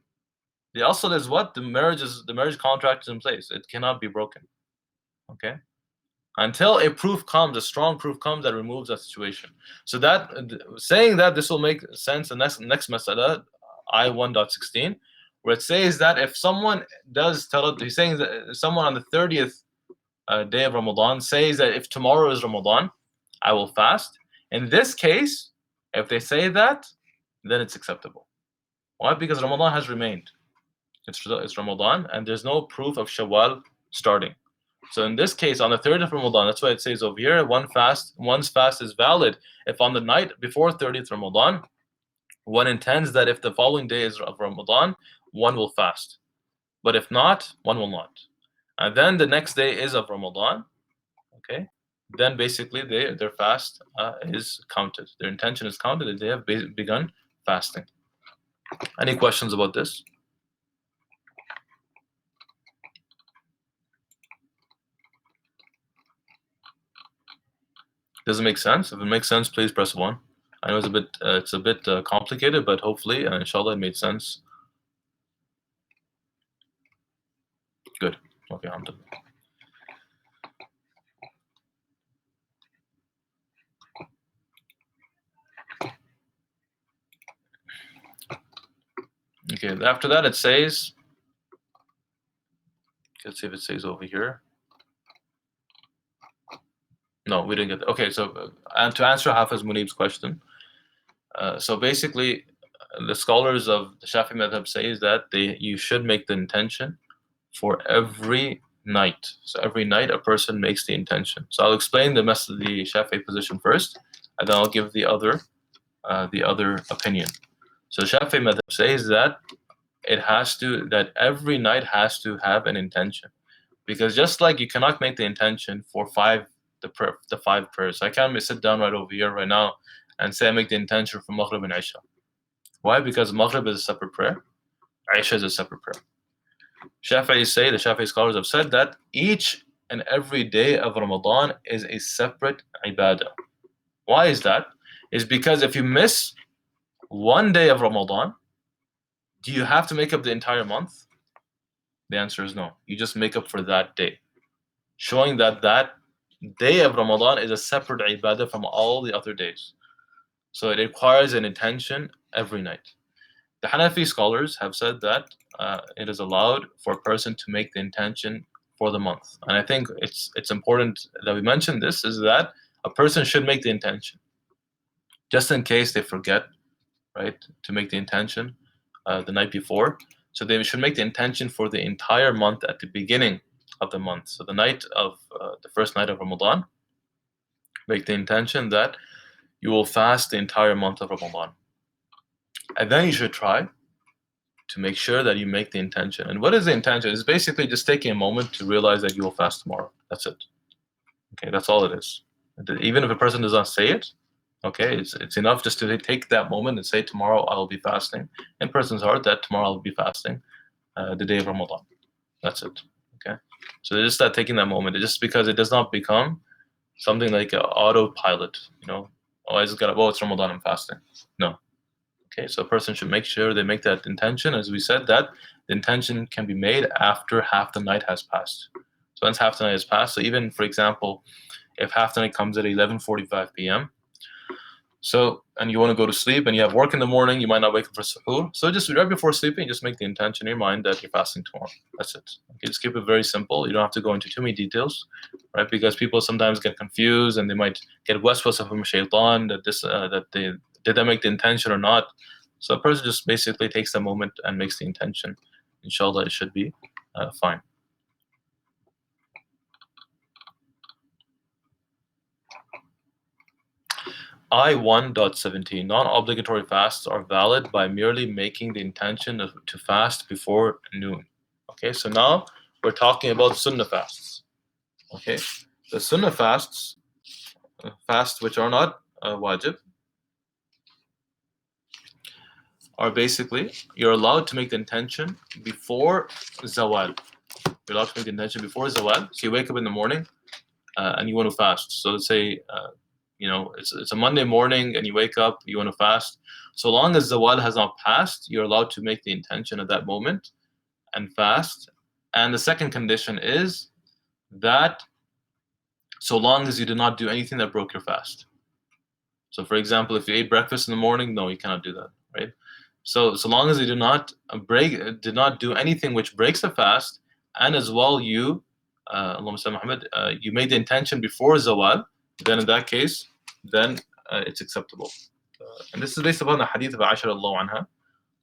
the asl is what? The marriage contract is in place. It cannot be broken. Okay, until a proof comes, a strong proof comes that removes that situation. So that saying that, this will make sense. The next masala, I1.16, where it says that if someone does he's saying that someone on the 30th day of Ramadan says that if tomorrow is Ramadan, I will fast. In this case, if they say that, then it's acceptable. Why? Because Ramadan has remained. It's Ramadan, and there's no proof of Shawwal starting. So in this case, on the 30th of Ramadan, that's why it says over here, one's fast is valid if on the night before 30th Ramadan, one intends that if the following day is of Ramadan, one will fast. But if not, one will not. And then the next day is of Ramadan. Okay, then basically their fast is counted. Their intention is counted that they have begun fasting. Any questions about this? Does it make sense? If it makes sense, please press 1. I know it's a bit complicated, but hopefully, inshallah, it made sense. Good. Okay, I'm done. Okay, after that it says, let's see if it says over here. No, we didn't get that. Okay, so and to answer Hafiz Munib's question, so basically, the scholars of the Shafi madhab say that you should make the intention for every night. So every night a person makes the intention. So I'll explain the Shafi position first, and then I'll give the other opinion. So Shafi madhab says that that every night has to have an intention, because just like you cannot make the intention for the 5 prayers. I can't sit down right over here right now and say I make the intention for Maghrib and Isha. Why? Because Maghrib is a separate prayer, Isha is a separate prayer. The Shafi'i scholars have said that each and every day of Ramadan is a separate ibadah. Why is that? Is because if you miss one day of Ramadan, do you have to make up the entire month? The answer is no. You just make up for that day, showing that that day of Ramadan is a separate ibadah from all the other days. So it requires an intention every night. The Hanafi scholars have said that it is allowed for a person to make the intention for the month. And I think it's important that we mention this, is that a person should make the intention, just in case they forget, right, to make the intention the night before. So they should make the intention for the entire month at the beginning of the month. So the night of the first night of Ramadan, make the intention that you will fast the entire month of Ramadan. And then you should try to make sure that you make the intention. And what is the intention? It's basically just taking a moment to realize that you will fast tomorrow. That's it. Okay, that's all it is. Even if a person does not say it, okay, it's enough just to take that moment and say, tomorrow I will be fasting. In a person's heart, that tomorrow I will be fasting the day of Ramadan. That's it. Okay, so just that taking that moment, just because it does not become something like an autopilot, oh, I just got to, oh, it's Ramadan, I'm fasting. No. Okay, so a person should make sure they make that intention. As we said, that the intention can be made after half the night has passed. So once half the night has passed, so even, for example, if half the night comes at 11:45 p.m., so, and you want to go to sleep and you have work in the morning, you might not wake up for suhoor. So just right before sleeping, just make the intention in your mind that you're fasting tomorrow. That's it. Okay, just keep it very simple. You don't have to go into too many details, right? Because people sometimes get confused and they might get waswas from shaitan that did they make the intention or not. So a person just basically takes the moment and makes the intention. Inshallah, it should be fine. I1.17 non-obligatory fasts are valid by merely making the intention to fast before noon. Okay, so now we're talking about sunnah fasts. Okay, the sunnah fasts which are not wajib, are basically, you're allowed to make the intention before zawal. You're allowed to make the intention before zawal. So you wake up in the morning and you want to fast. So let's say it's a Monday morning and you wake up, you want to fast. So long as zawal has not passed, you're allowed to make the intention at that moment and fast. And the second condition is that so long as you did not do anything that broke your fast. So for example, if you ate breakfast in the morning, no, you cannot do that, right? So long as you did not do anything which breaks the fast, and as well you you made the intention before zawal, then in that case, then it's acceptable. And this is based upon the hadith of Aisha radiallahu anha.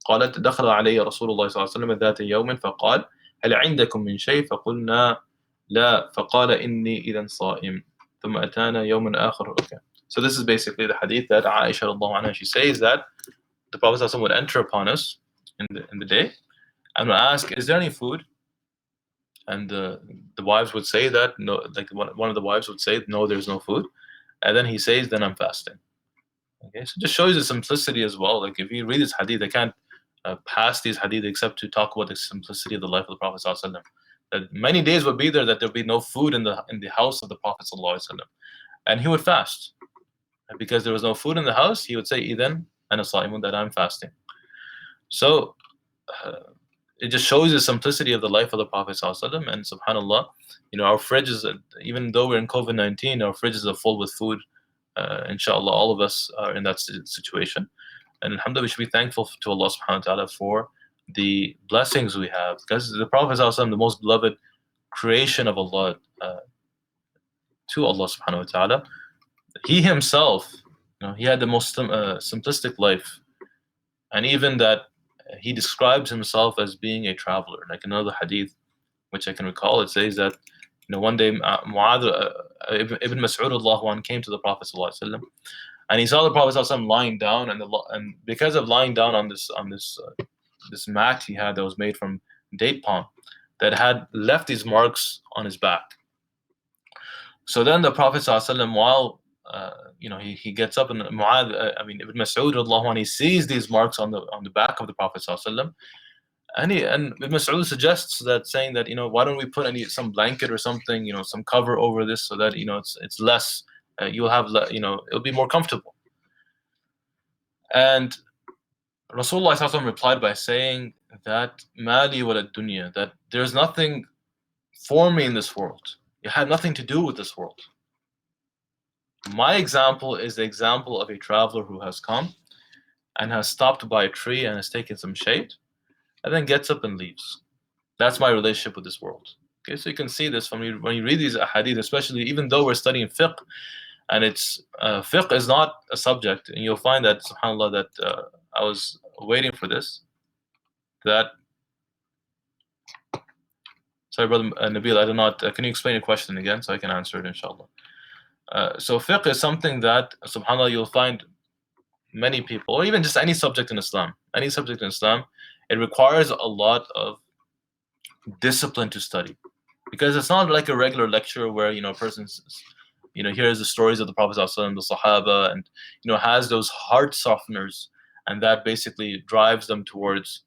قالت دخل علي رسول الله صلى الله عليه وسلم ذات يوم فقال هل عندكم من شيء فقلنا لا فقال إني إذا صائم ثم أتانا يوم آخر. Okay. So this is basically the hadith that Aisha radiallahu anha, she says that the Prophet ﷺ would enter upon us in the day and would ask, is there any food? and the wives would say that no, like one of the wives would say no, there's no food, and then he says, then I'm fasting. Okay, so it just shows the simplicity as well. Like if you read this hadith, they can't pass these hadith except to talk about the simplicity of the life of the Prophet ﷺ. That many days would be there that there'd be no food in the house of the Prophet ﷺ, and he would fast. And because there was no food in the house, he would say, "Idan ana sa'imun," that I'm fasting. So it just shows the simplicity of the life of the Prophet ﷺ. And subhanallah, our fridges, even though we're in COVID-19, our fridges are full with food. Inshallah, all of us are in that situation. And alhamdulillah, we should be thankful to Allah subhanahu wa ta'ala for the blessings we have. Because the Prophet ﷺ, the most beloved creation of Allah, to Allah subhanahu wa ta'ala, he himself, he had the most simplistic life. And even that he describes himself as being a traveler. Like another hadith, which I can recall, it says that one day Mu'adh ibn Mas'ud Allah came to the Prophet ﷺ, and he saw the Prophet ﷺ lying down, and because of lying down on this mat he had that was made from date palm, that had left these marks on his back. So then the Prophet ﷺ, while he gets up, and Ibn Mas'ud Allah, he sees these marks on the back of the Prophet ﷺ, and Ibn Mas'ud suggests that, saying that why don't we put some blanket or something, some cover over this, so that it's less, you'll have it'll be more comfortable. And Rasulullah ﷺ replied by saying that mali walad dunya, that there's nothing for me in this world. It had nothing to do with this world. My example is the example of a traveler who has come and has stopped by a tree and has taken some shade, and then gets up and leaves. That's my relationship with this world. Okay, so you can see this when you read these hadith, especially even though we're studying fiqh, and it's fiqh is not a subject, and you'll find that, subhanAllah, that I was waiting for this. That, sorry, brother Nabil, I do not. Can you explain your question again so I can answer it, inshallah? So fiqh is something that, subhanAllah, you'll find many people, or even just any subject in Islam, it requires a lot of discipline to study, because it's not like a regular lecture where a person hears the stories of the Prophet ﷺ, the Sahaba, and has those heart softeners, and that basically drives them towards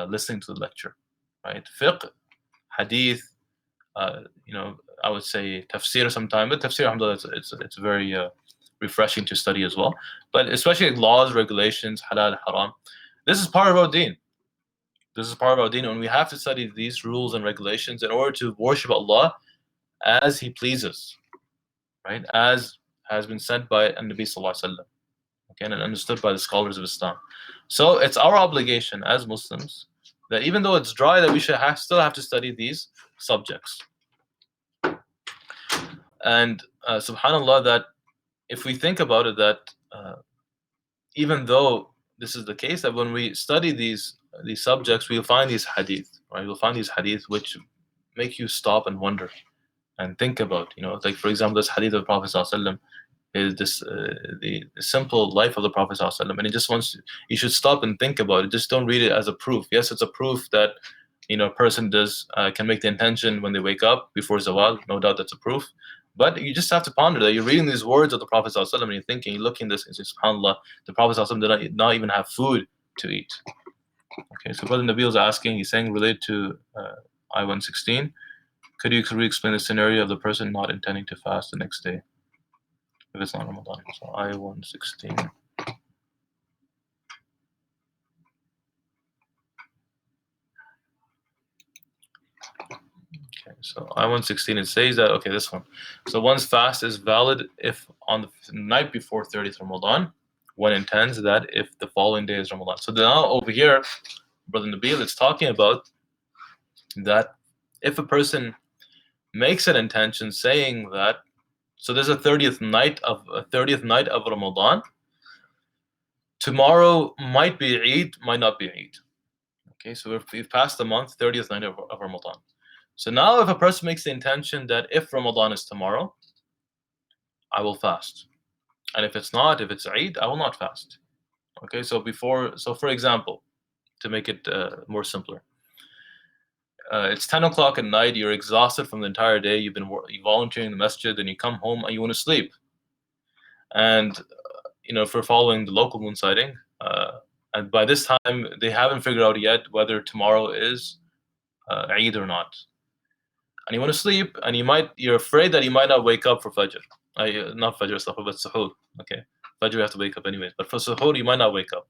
listening to the lecture, right? Fiqh, hadith, I would say tafsir sometime, but tafsir, alhamdulillah, it's very refreshing to study as well. But especially laws, regulations, halal, haram, this is part of our deen. This is part of our deen, and we have to study these rules and regulations in order to worship Allah as He pleases, right? As has been said by Nabi Sallallahu Alaihi Wasallam, okay, and understood by the scholars of Islam. So it's our obligation as Muslims that even though it's dry, that we should still have to study these subjects. And subhanallah, that if we think about it, that even though this is the case, that when we study these subjects, we'll find these hadith, right? We'll find these hadith which make you stop and wonder and think about, like for example, this hadith of the Prophet ﷺ is this the simple life of the Prophet ﷺ, and it just you should stop and think about it. Just don't read it as a proof. Yes, it's a proof that a person can make the intention when they wake up before zawal. No doubt that's a proof. But you just have to ponder that you're reading these words of the Prophet ﷺ, and you're thinking, you're looking at this and say, subhanAllah, the Prophet ﷺ did not even have food to eat. Okay, so Brother Nabil is asking, he's saying, related to I-116, could you re-explain the scenario of the person not intending to fast the next day if it's not Ramadan? So I-116. Okay, so I-116, it says that, okay, this one. So one's fast is valid if on the night before 30th Ramadan, one intends that if the following day is Ramadan. So now over here, Brother Nabil, it's talking about that if a person makes an intention saying that, so there's a 30th night of Ramadan, tomorrow might be Eid, might not be Eid. Okay, so we've passed the month, 30th night of Ramadan. So now if a person makes the intention that if Ramadan is tomorrow, I will fast. And if it's not, if it's Eid, I will not fast. Okay, so for example, to make it more simpler, it's 10 o'clock at night, you're exhausted from the entire day, you've been volunteering in the masjid, and you come home and you want to sleep. And, if we're following the local moon sighting, and by this time, they haven't figured out yet whether tomorrow is Eid or not. And you want to sleep, and you're afraid that you might not wake up for Fajr. Not Fajr stuff, but Suhoor. Okay. Fajr you have to wake up anyways. But for Suhoor, you might not wake up.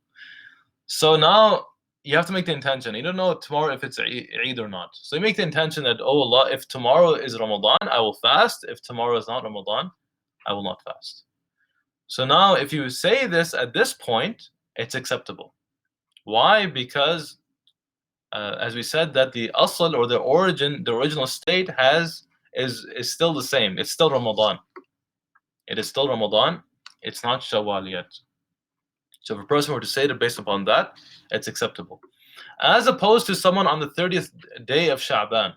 So now you have to make the intention. You don't know tomorrow if it's Eid or not. So you make the intention that, oh Allah, if tomorrow is Ramadan, I will fast. If tomorrow is not Ramadan, I will not fast. So now if you say this at this point, it's acceptable. Why? Because as we said, that the asl, or the origin, the original state is still the same. It's still Ramadan. It is still Ramadan. It's not Shawwal yet. So if a person were to say it based upon that, it's acceptable. As opposed to someone on the 30th day of Sha'ban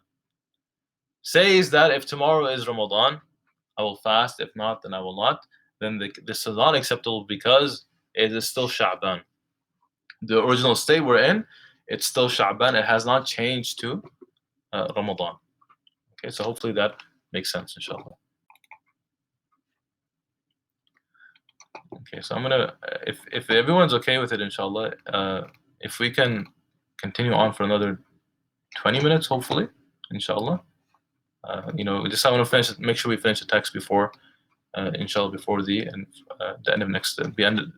says that if tomorrow is Ramadan, I will fast. If not, then I will not. Then this is not acceptable because it is still Sha'ban. The original state we're in, it's still Sha'ban. It has not changed to Ramadan. Okay, so hopefully that makes sense, inshallah. Okay, so I'm gonna, if everyone's okay with it, inshallah, if we can continue on for another 20 minutes, hopefully, inshallah. Just I want to finish, make sure we finish the text before, inshallah, before the end of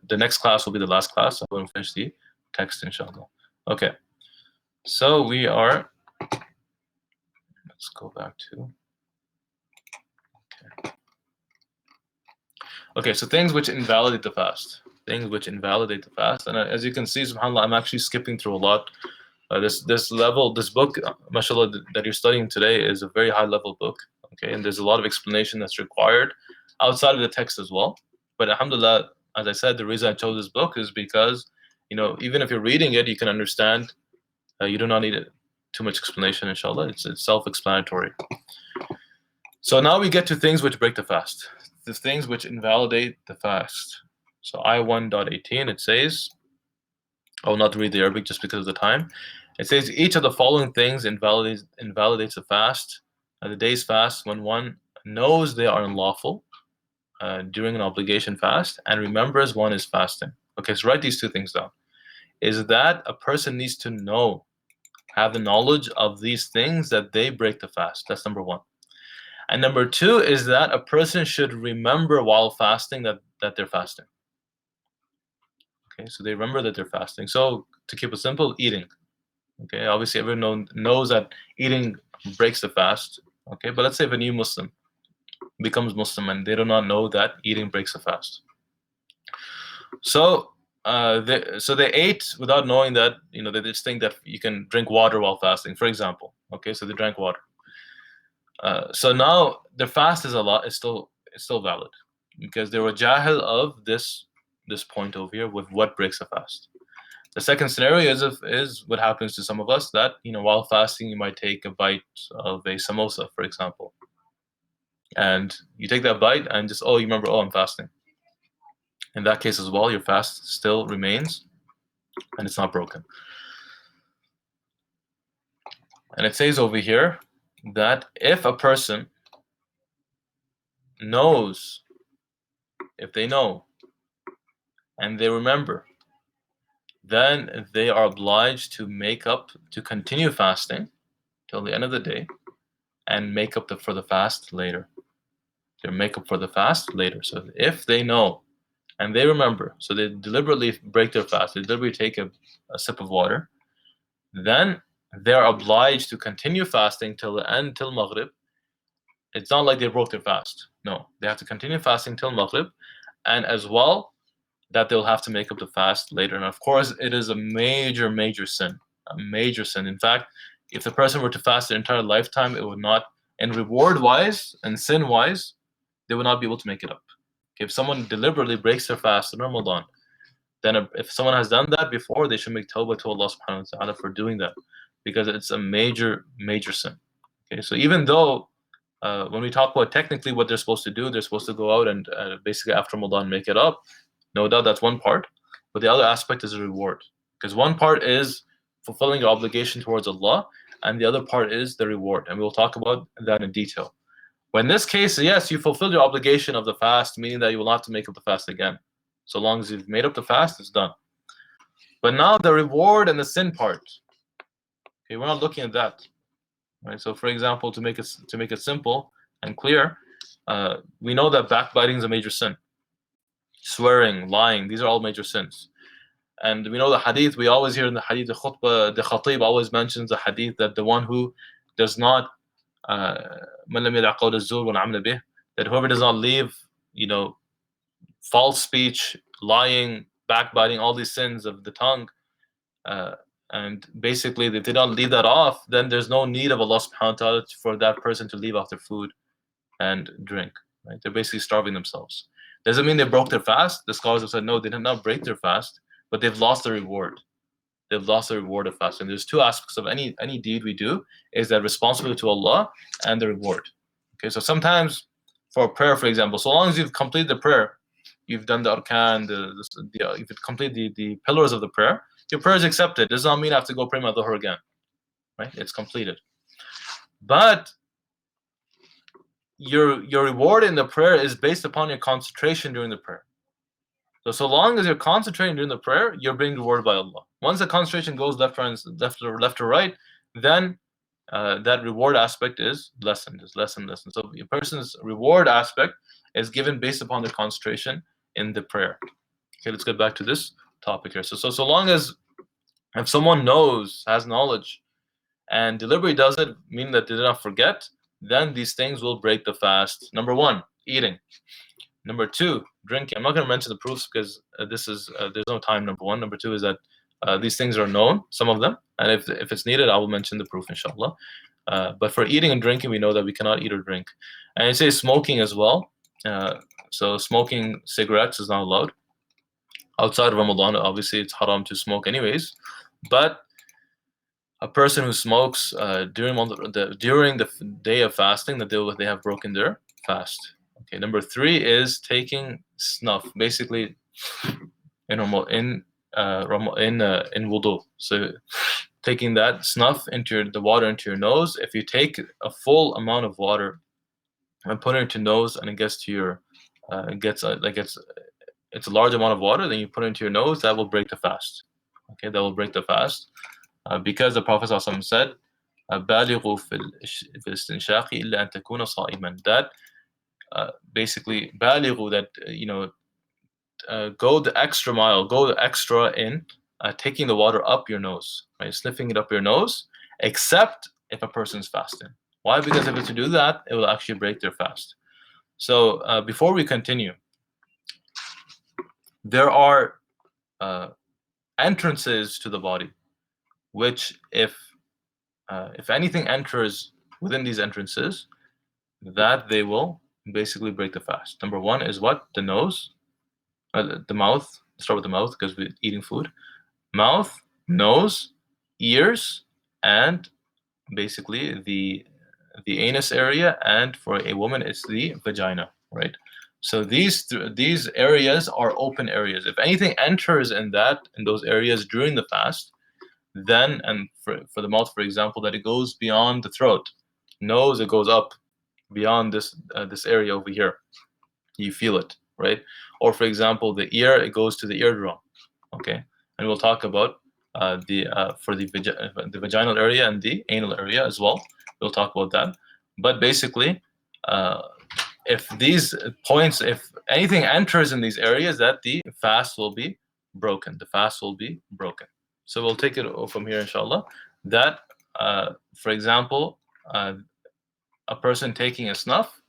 the next class will be the last class. So I want to finish the text, inshallah. Okay, so we are. Let's go back to. Okay, so things which invalidate the fast. Things which invalidate the fast. And as you can see, subhanAllah, I'm actually skipping through a lot. This book, mashallah, that you're studying today is a very high level book. Okay, and there's a lot of explanation that's required outside of the text as well. But alhamdulillah, as I said, the reason I chose this book is because, even if you're reading it, you can understand. You do not need too much explanation, inshallah. It's self-explanatory. So now we get to things which break the fast. The things which invalidate the fast. So I1.18, it says, I will not read the Arabic just because of the time. It says, each of the following things invalidates the fast. The day's fast when one knows they are unlawful during an obligation fast and remembers one is fasting. Okay, so write these two things down. Is that a person needs to know, have the knowledge of these things that they break the fast. That's number one. And number two is that a person should remember while fasting that they're fasting. Okay, so they remember that they're fasting. So to keep it simple, eating. Okay, obviously everyone knows that eating breaks the fast. Okay, but let's say if a new Muslim becomes Muslim and they do not know that eating breaks the fast. So they ate without knowing that, they just think that you can drink water while fasting, for example. Okay, so they drank water. So now their fast is still valid because they were jahil of this point over here with what breaks the fast. The second scenario is what happens to some of us that while fasting you might take a bite of a samosa, for example, and you take that bite and just you remember, I'm fasting. In that case as well, your fast still remains and it's not broken. And it says over here that if a person knows, if they know and they remember, then they are obliged to continue fasting till the end of the day and make up for the fast later. They make up for the fast later. So if they know and they remember, so they deliberately break their fast, they deliberately take a sip of water, then they're obliged to continue fasting till the end, till Maghrib. It's not like they broke their fast. No, they have to continue fasting till Maghrib, and as well that they'll have to make up the fast later. And of course, it is a major, major sin. A major sin. In fact, if the person were to fast their entire lifetime, it would not, and reward-wise and sin-wise, they would not be able to make it up. If someone deliberately breaks their fast in Ramadan, then if someone has done that before, they should make tawbah to Allah subhanahu wa ta'ala for doing that, because it's a major, major sin. Okay, so even though when we talk about technically what they're supposed to do, they're supposed to go out and basically after Ramadan make it up. No doubt that's one part, but the other aspect is a reward, because one part is fulfilling your obligation towards Allah, and the other part is the reward, and we'll talk about that in detail. But in this case, yes, you fulfilled your obligation of the fast, meaning that you will not have to make up the fast again. So long as you've made up the fast, it's done. But now the reward and the sin part. Okay, we're not looking at that. Right? So for example, to make it simple and clear, we know that backbiting is a major sin. Swearing, lying, these are all major sins. And we know the hadith, we always hear in the hadith, the khutbah, the khatib always mentions the hadith that the one who does not that whoever does not leave, false speech, lying, backbiting, all these sins of the tongue, and basically if they don't leave that off, then there's no need of Allah subhanahu wa ta'ala for that person to leave off their food and drink. Right? They're basically starving themselves. Doesn't mean they broke their fast. The scholars have said no, they did not break their fast, but they've lost the reward. They've lost the reward of fasting. There's two aspects of any deed we do, is that responsibility to Allah and the reward. Okay, so sometimes for a prayer, for example, so long as you've completed the prayer, you've done the arkan, you've completed the pillars of the prayer, your prayer is accepted. Does not mean I have to go pray my dhuhr again. Right? It's completed. But your reward in the prayer is based upon your concentration during the prayer. So long as you're concentrating during the prayer, you're being rewarded by Allah. Once the concentration goes left or right, then that reward aspect is lessened. So a person's reward aspect is given based upon the concentration in the prayer. Okay, let's get back to this topic here. So long as if someone has knowledge, and deliberately does it, meaning that they did not forget, then these things will break the fast. Number one, eating. Number two, drinking. I'm not going to mention the proofs because there's no time. Number one. Number two is that these things are known, some of them, and if it's needed, I will mention the proof, inshallah. But for eating and drinking, we know that we cannot eat or drink. And it says smoking as well. So smoking cigarettes is not allowed. Outside of Ramadan, obviously, it's haram to smoke anyways. But a person who smokes during the day of fasting, that they have broken their fast. Okay, number three is taking snuff, basically in wudu. So taking that snuff into the water into your nose. If you take a full amount of water and put it into your nose, and it gets to your, it's a large amount of water, then you put it into your nose, that will break the fast. Okay, that will break the fast, because the Prophet ﷺ said, "Balighu fil istinshaqi illa an takuna sa'iman." That basically balighu, that go the extra mile, go the extra in taking the water up your nose, right? Sniffing it up your nose, except if a person's fasting. Why? Because if it's to do that, it will actually break their fast. So before we continue, there are entrances to the body, which if anything enters within these entrances, that they will basically break the fast. Number one is what? The nose, the mouth. Start with the mouth because we're eating food. Mouth, nose, ears, and basically the anus area, and for a woman it's the vagina, right? So these areas are open areas. If anything enters in those areas during the fast, then, and for the mouth, for example, that it goes beyond the throat. Nose, it goes up beyond this area over here. You feel it, right? Or for example, the ear, it goes to the eardrum. Okay, and we'll talk about for the vaginal area and the anal area as well. We'll talk about that. But basically, if these points, if anything enters in these areas, that the fast will be broken. The fast will be broken. So we'll take it from here, inshallah. That, for example, a person taking a snuff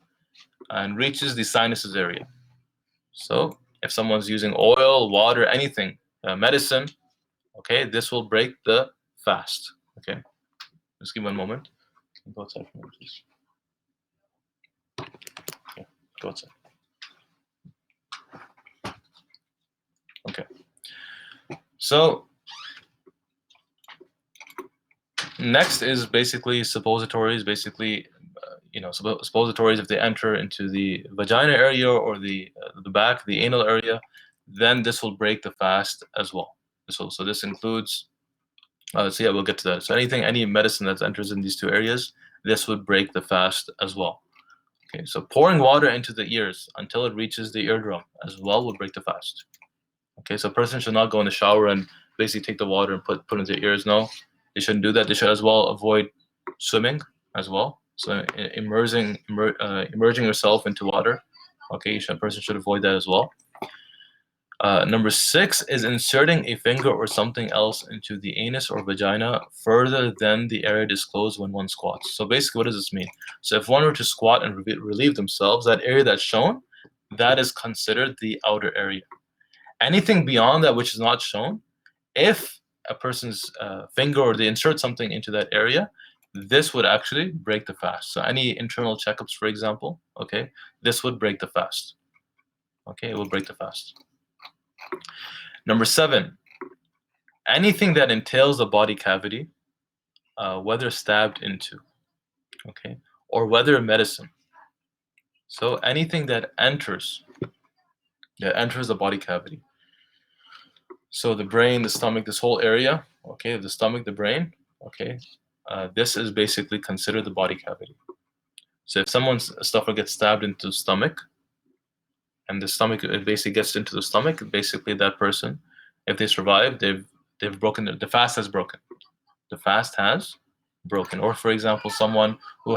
and reaches the sinuses area. So if someone's using oil, water, anything, medicine, okay, this will break the fast. Okay, just give me one moment. Go outside for a moment, please. Okay, go outside. Okay. So next is basically suppositories. Basically, suppositories, if they enter into the vagina area or the back, the anal area, then this will break the fast as well. So this includes So yeah, we'll get to that. So any medicine that enters in these two areas, this would break the fast as well. Okay, so pouring water into the ears until it reaches the eardrum as well will break the fast. Okay, so a person should not go in the shower and basically take the water and put into their ears. No, they shouldn't do that. They should as well avoid swimming as well. So immerging yourself into water. Okay, a person should avoid that as well. Number 6 is inserting a finger or something else into the anus or vagina further than the area disclosed when one squats. So basically, what does this mean? So if one were to squat and relieve themselves, that area that's shown, that is considered the outer area. Anything beyond that which is not shown, if a person's finger or they insert something into that area, this would actually break the fast. So any internal checkups, for example, okay, this would break the fast. Okay, it will break the fast. Number 7, anything that entails the body cavity, whether stabbed into, okay, or whether medicine. So anything that enters the body cavity. So the brain, the stomach, this whole area, okay, the stomach, the brain, okay, this is basically considered the body cavity. So if someone's stomach gets stabbed into the stomach, and the stomach, it basically gets into the stomach, basically that person, if they survive, they've broken the fast has broken. The fast has broken. Or for example, someone who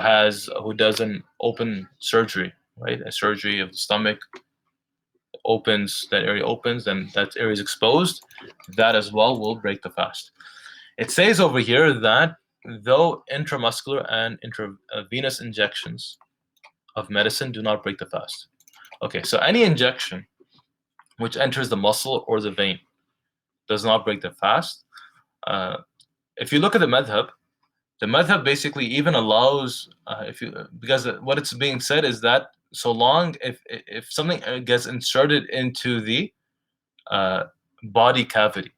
does an open surgery, right? A surgery of the stomach, that area opens, then that area is exposed. That as well will break the fast. It says over here that though intramuscular and intravenous injections of medicine do not break the fast. Okay, so any injection which enters the muscle or the vein does not break the fast. If you look at the madhab basically even allows, because what it's being said is that so long if something gets inserted into the body cavity,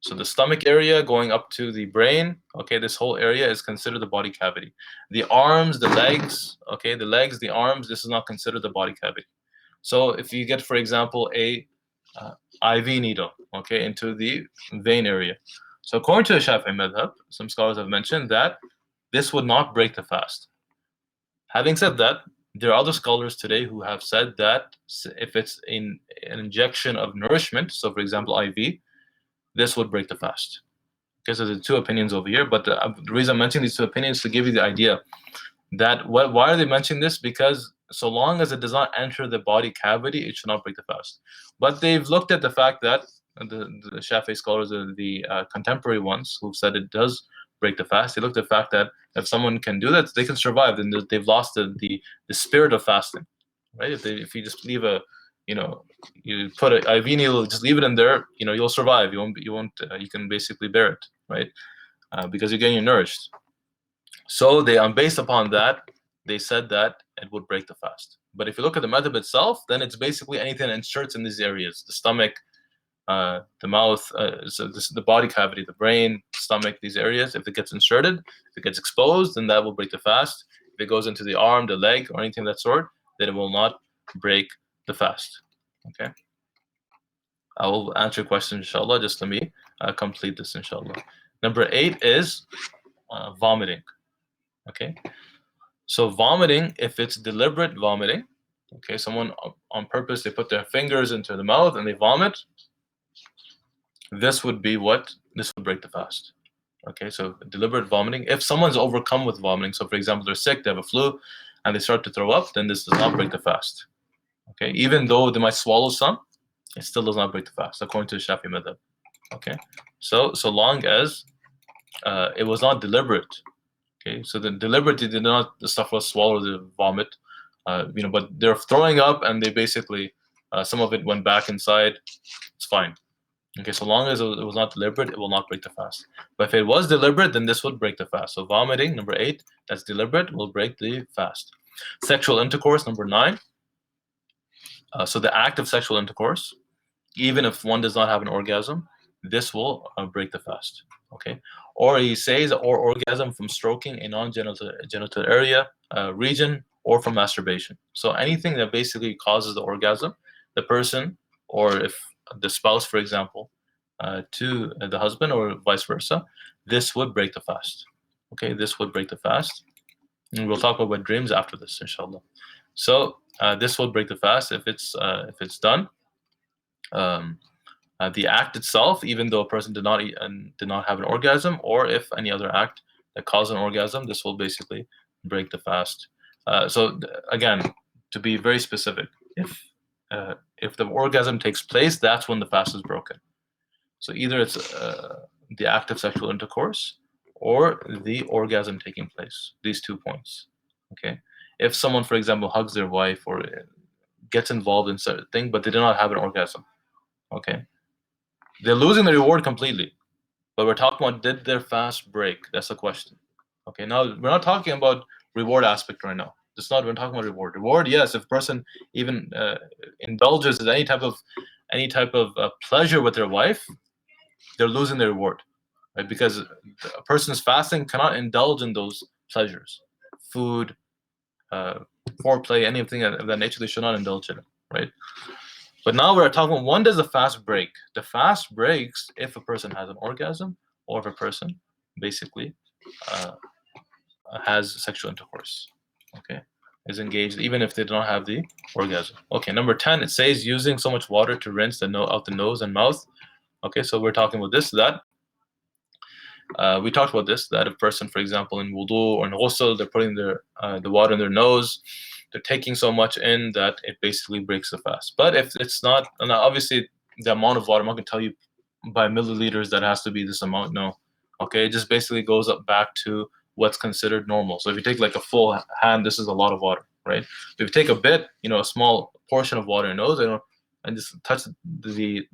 so the stomach area going up to the brain, okay, this whole area is considered the body cavity. The arms, the legs, okay, the arms, this is not considered the body cavity. So if you get, for example, a IV needle, okay, into the vein area. So according to the Shafi'i madhab, some scholars have mentioned that this would not break the fast. Having said that, there are other scholars today who have said that if it's an injection of nourishment, so for example IV, this would break the fast. Okay, so there's two opinions over here, but the reason I'm mentioning these two opinions is to give you the idea that why are they mentioning this? Because so long as it does not enter the body cavity, it should not break the fast. But they've looked at the fact that the Shafi'i scholars, the contemporary ones who've said it does break the fast, they looked at the fact that if someone can do that, they can survive. Then they've lost the spirit of fasting, right? If you just leave you put an IV needle, just leave it in there, you'll survive. You can basically bear it, right? Because you're getting nourished. So based upon that, they said that it would break the fast. But if you look at the madhab itself, then it's basically anything that inserts in these areas: the stomach, the mouth, the body cavity, the brain, stomach, these areas. If it gets inserted, if it gets exposed, then that will break the fast. If it goes into the arm, the leg, or anything of that sort, then it will not break the fast. Okay. I will answer your question, inshallah. Just let me complete this, inshallah. Number 8 is vomiting. Okay. So vomiting, if it's deliberate vomiting, okay, someone on purpose, they put their fingers into the mouth and they vomit, this would break the fast. Okay, so deliberate vomiting. If someone's overcome with vomiting, so for example, they're sick, they have a flu, and they start to throw up, then this does not break the fast. Okay, even though they might swallow some, it still does not break the fast, according to the Shafi'i madhab. Okay, so long as it was not deliberate. Okay, so the deliberate did not swallow the vomit, but they're throwing up and they basically some of it went back inside. It's fine. Okay, so long as it was not deliberate, it will not break the fast. But if it was deliberate, then this would break the fast. So vomiting, number 8, that's deliberate, will break the fast. Sexual intercourse, number 9. So the act of sexual intercourse, even if one does not have an orgasm, this will break the fast. Okay, or he says, or orgasm from stroking a non-genital area, region, or from masturbation. So anything that basically causes the orgasm, the person, or if the spouse, for example, to the husband or vice versa, this would break the fast. Okay, this would break the fast. And we'll talk about dreams after this, inshallah. So this will break the fast if it's done. The act itself, even though a person did not have an orgasm, or if any other act that caused an orgasm, this will basically break the fast. So again, to be very specific, if the orgasm takes place, that's when the fast is broken. So either it's the act of sexual intercourse or the orgasm taking place. These 2 points. Okay. If someone, for example, hugs their wife or gets involved in certain thing, but they do not have an orgasm, okay, they're losing the reward completely. But we're talking about, did their fast break? That's the question. Okay. Now we're not talking about reward aspect right now. We're talking about reward. Reward, yes. If a person even indulges in any type of pleasure with their wife, they're losing their reward, right? Because a person's fasting cannot indulge in those pleasures, food, foreplay, anything of that nature. They should not indulge in it, right? But now we're talking about, when does the fast break? The fast breaks if a person has an orgasm, or if a person basically has sexual intercourse. Okay, is engaged even if they don't have the orgasm. Okay, number 10, it says using so much water to rinse out the nose and mouth. Okay, so we're talking about this, that. We talked about this, that a person, for example, in wudu or in ghusl, they're putting the water in their nose, they're taking so much in that it basically breaks the fast. But if it's not, and obviously the amount of water, I'm not going to tell you by milliliters that has to be this amount, no. Okay, it just basically goes up back to what's considered normal. So if you take like a full hand, this is a lot of water, right? If you take a bit, a small portion of water in your nose, and just touch the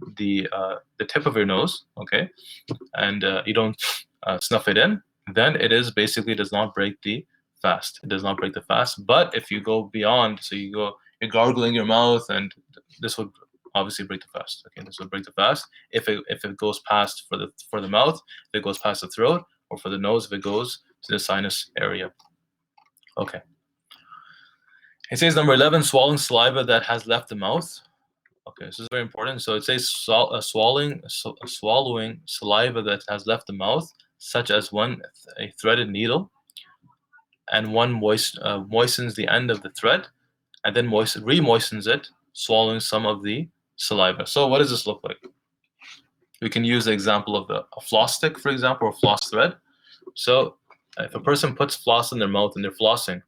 tip of your nose, okay, and you don't snuff it in, then it is basically does not break the fast. It does not break the fast. But if you go beyond, so you're gargling your mouth, and this would obviously break the fast. Okay, this would break the fast if it goes past for the mouth, if it goes past the throat, or for the nose if it goes to the sinus area. Okay. It says number 11, swallowing saliva that has left the mouth. Okay, this is very important. So it says swallowing saliva that has left the mouth, such as a threaded needle, and one moistens the end of the thread, and then re-moistens it, swallowing some of the saliva. So what does this look like? We can use the example of a floss stick, for example, or floss thread. So if a person puts floss in their mouth and they're flossing,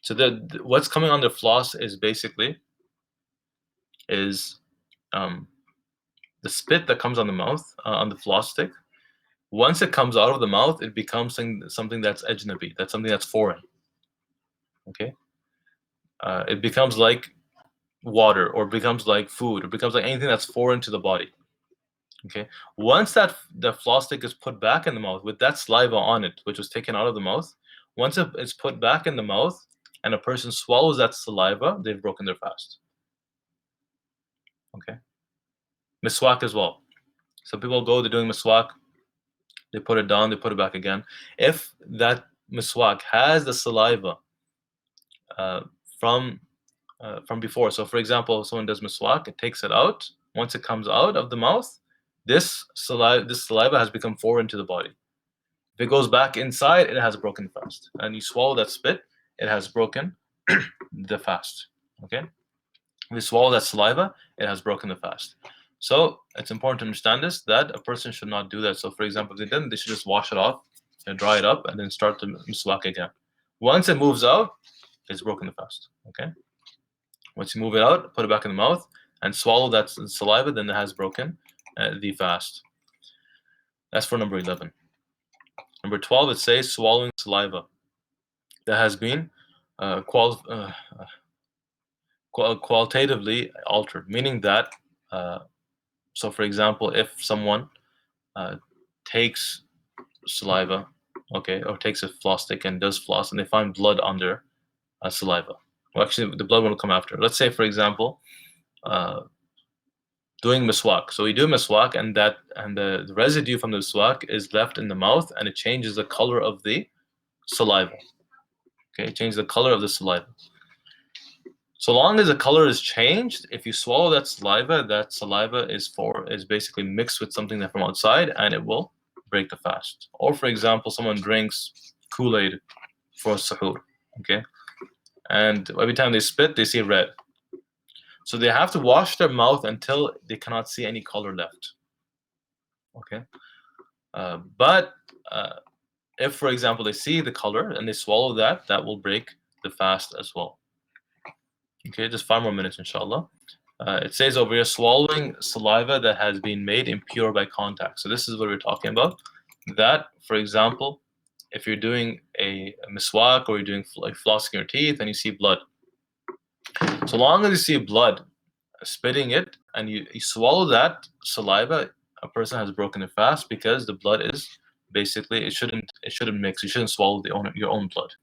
so what's coming on their floss is basically the spit that comes on the mouth, on the floss stick. Once it comes out of the mouth, it becomes something that's ajnabi, that's something that's foreign. Okay, it becomes like water, or becomes like food, or becomes like anything that's foreign to the body. Okay, once the floss stick is put back in the mouth with that saliva on it, which was taken out of the mouth, once it's put back in the mouth and a person swallows that saliva, they've broken their fast. Okay, miswak as well. Some people they're doing miswak, they put it down, they put it back again. If that miswak has the saliva from before, so for example, if someone does miswak, it takes it out. Once it comes out of the mouth, this saliva has become foreign to the body. If it goes back inside, it has broken the fast. And you swallow that spit, it has broken the fast. Okay? If you swallow that saliva, it has broken the fast. So it's important to understand this, that a person should not do that. So for example, if they didn't, they should just wash it off and dry it up and then start the miswak again. Once it moves out, it's broken the fast. Okay? Once you move it out, put it back in the mouth and swallow that saliva, then it has broken the fast. That's for number 11. Number 12, it says swallowing saliva that has been qualitatively altered, meaning that, so for example, if someone takes saliva, okay, or takes a floss stick and does floss, and they find blood on their saliva. Well, actually, the blood will come after. Let's say, for example, doing miswak. So we do miswak, and the residue from the miswak is left in the mouth, and it changes the color of the saliva. Okay, it changes the color of the saliva. So long as the color is changed, if you swallow that saliva is basically mixed with something that from outside, and it will break the fast. Or for example, someone drinks Kool-Aid for suhoor, okay, and every time they spit, they see red. So they have to wash their mouth until they cannot see any color left. Okay, but if, for example, they see the color and they swallow that, that will break the fast as well. Okay, just 5 more minutes, inshallah. It says over here, swallowing saliva that has been made impure by contact. So this is what we're talking about. That, for example, if you're doing a miswak or you're doing like flossing your teeth and you see blood, so long as you see blood, spitting it, and you swallow that saliva, a person has broken their fast because the blood is basically it shouldn't mix. You shouldn't swallow your own blood.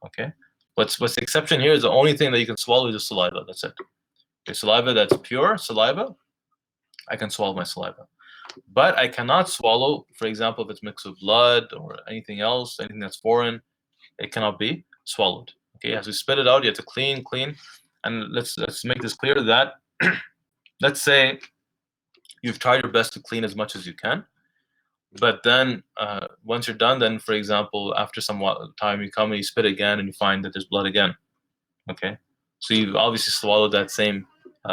Okay. What's the exception here is the only thing that you can swallow is the saliva. That's it. Okay, saliva that's pure saliva, I can swallow my saliva. But I cannot swallow, for example, if it's mixed with blood or anything else, anything that's foreign, it cannot be swallowed. Okay, as we spit it out, you have to clean. And let's make this clear that let's say you've tried your best to clean as much as you can, but then once you're done, then for example, after some time you come and you spit again and you find that there's blood again. Okay, so you've obviously swallowed that same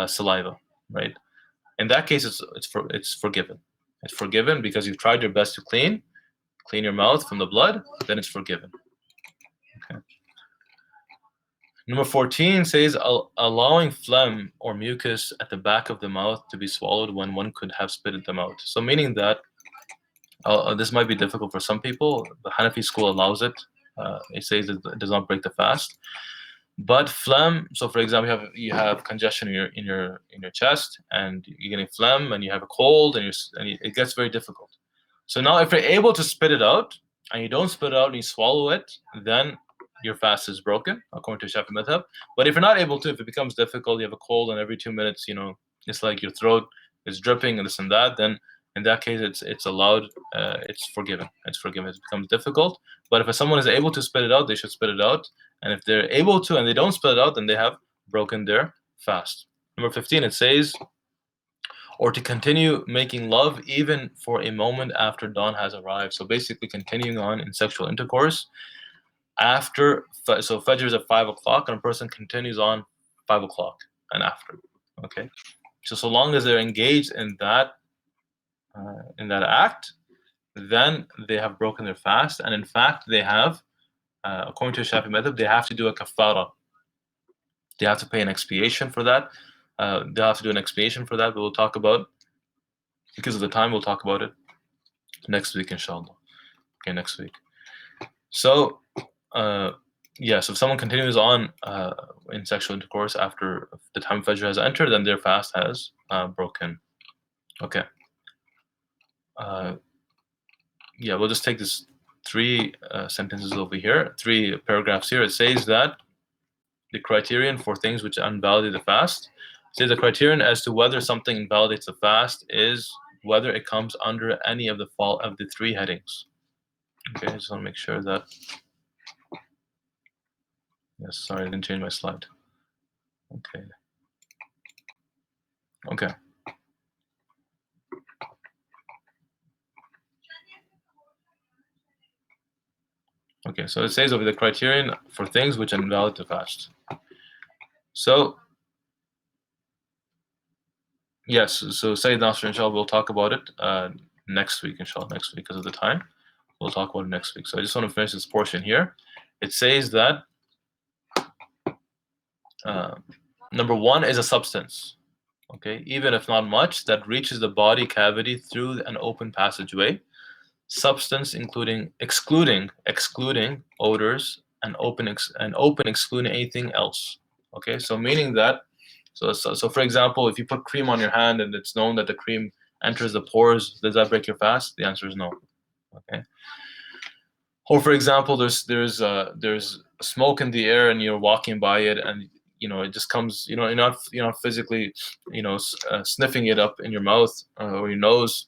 saliva, right? In that case, it's forgiven. It's forgiven because you've tried your best to clean your mouth from the blood. Then it's forgiven. Okay. Number 14 says allowing phlegm or mucus at the back of the mouth to be swallowed when one could have spitted them out. So meaning that this might be difficult for some people. The Hanafi school allows it. It says it does not break the fast. But phlegm, so for example, you have congestion in your chest, and you're getting phlegm, and you have a cold, and it gets very difficult. So now, if you're able to spit it out, and you don't spit it out and you swallow it, then your fast is broken, according to Shafi madhab. But if you're not able to, if it becomes difficult, you have a cold, and every 2 minutes, it's like your throat is dripping and this and that, then in that case, it's allowed. It's forgiven. It's forgiven. It becomes difficult. But if someone is able to spit it out, they should spit it out. And if they're able to and they don't spit it out, then they have broken their fast. Number 15, it says, or to continue making love even for a moment after dawn has arrived. So basically continuing on in sexual intercourse after, so Fajr is at 5 o'clock and a person continues on 5 o'clock and after. Okay. So long as they're engaged in that act, then they have broken their fast. And in fact, they have, according to Shafi madhab, they have to do a kafara. They have to pay an expiation for that. They'll have to do an expiation for that, but we'll talk about, because of the time, we'll talk about it next week, inshallah. Okay, next week. So, so if someone continues on in sexual intercourse after the time Fajr has entered, then their fast has broken. Okay. We'll just take this 3 sentences over here, 3 paragraphs here. It says that the criterion for things which invalidate the fast. It says the criterion as to whether something invalidates the fast is whether it comes under any of the 3 headings. Okay, I just want to make sure that. Yes, sorry, I didn't change my slide. Okay. Okay, so it says over the criterion for things which invalidate the fast. So, yes, so Sayyid Nasr, inshallah, we'll talk about it next week, inshallah, next week, because of the time. We'll talk about it next week. So I just want to finish this portion here. It says that number 1 is a substance, okay, even if not much, that reaches the body cavity through an open passageway. Substance excluding odors and open excluding anything else. Okay, so meaning that, so for example, if you put cream on your hand and it's known that the cream enters the pores, does that break your fast? The answer is no. Okay. Or for example, there's smoke in the air and you're walking by it and it just comes, you're not physically sniffing it up in your mouth or your nose,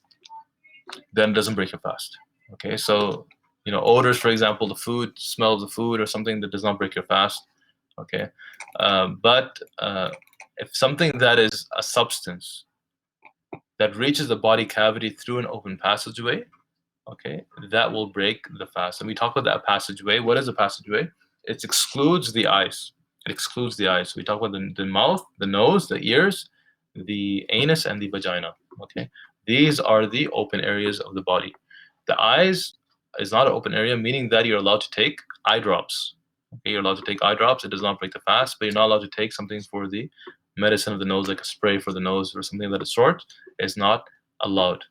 then it doesn't break your fast. Okay, so odors, for example, the food, smell of the food or something, that does not break your fast. Okay, but if something that is a substance that reaches the body cavity through an open passageway, okay, that will break the fast. And we talk about that passageway. What is a passageway? It excludes the eyes. It excludes the eyes. We talk about the mouth, the nose, the ears, the anus, and the vagina. Okay, these are the open areas of the body. The eyes is not an open area, meaning that you're allowed to take eye drops. Okay, you're allowed to take eye drops. It does not break the fast, but you're not allowed to take something for the medicine of the nose, like a spray for the nose or something of that sort. Is not allowed.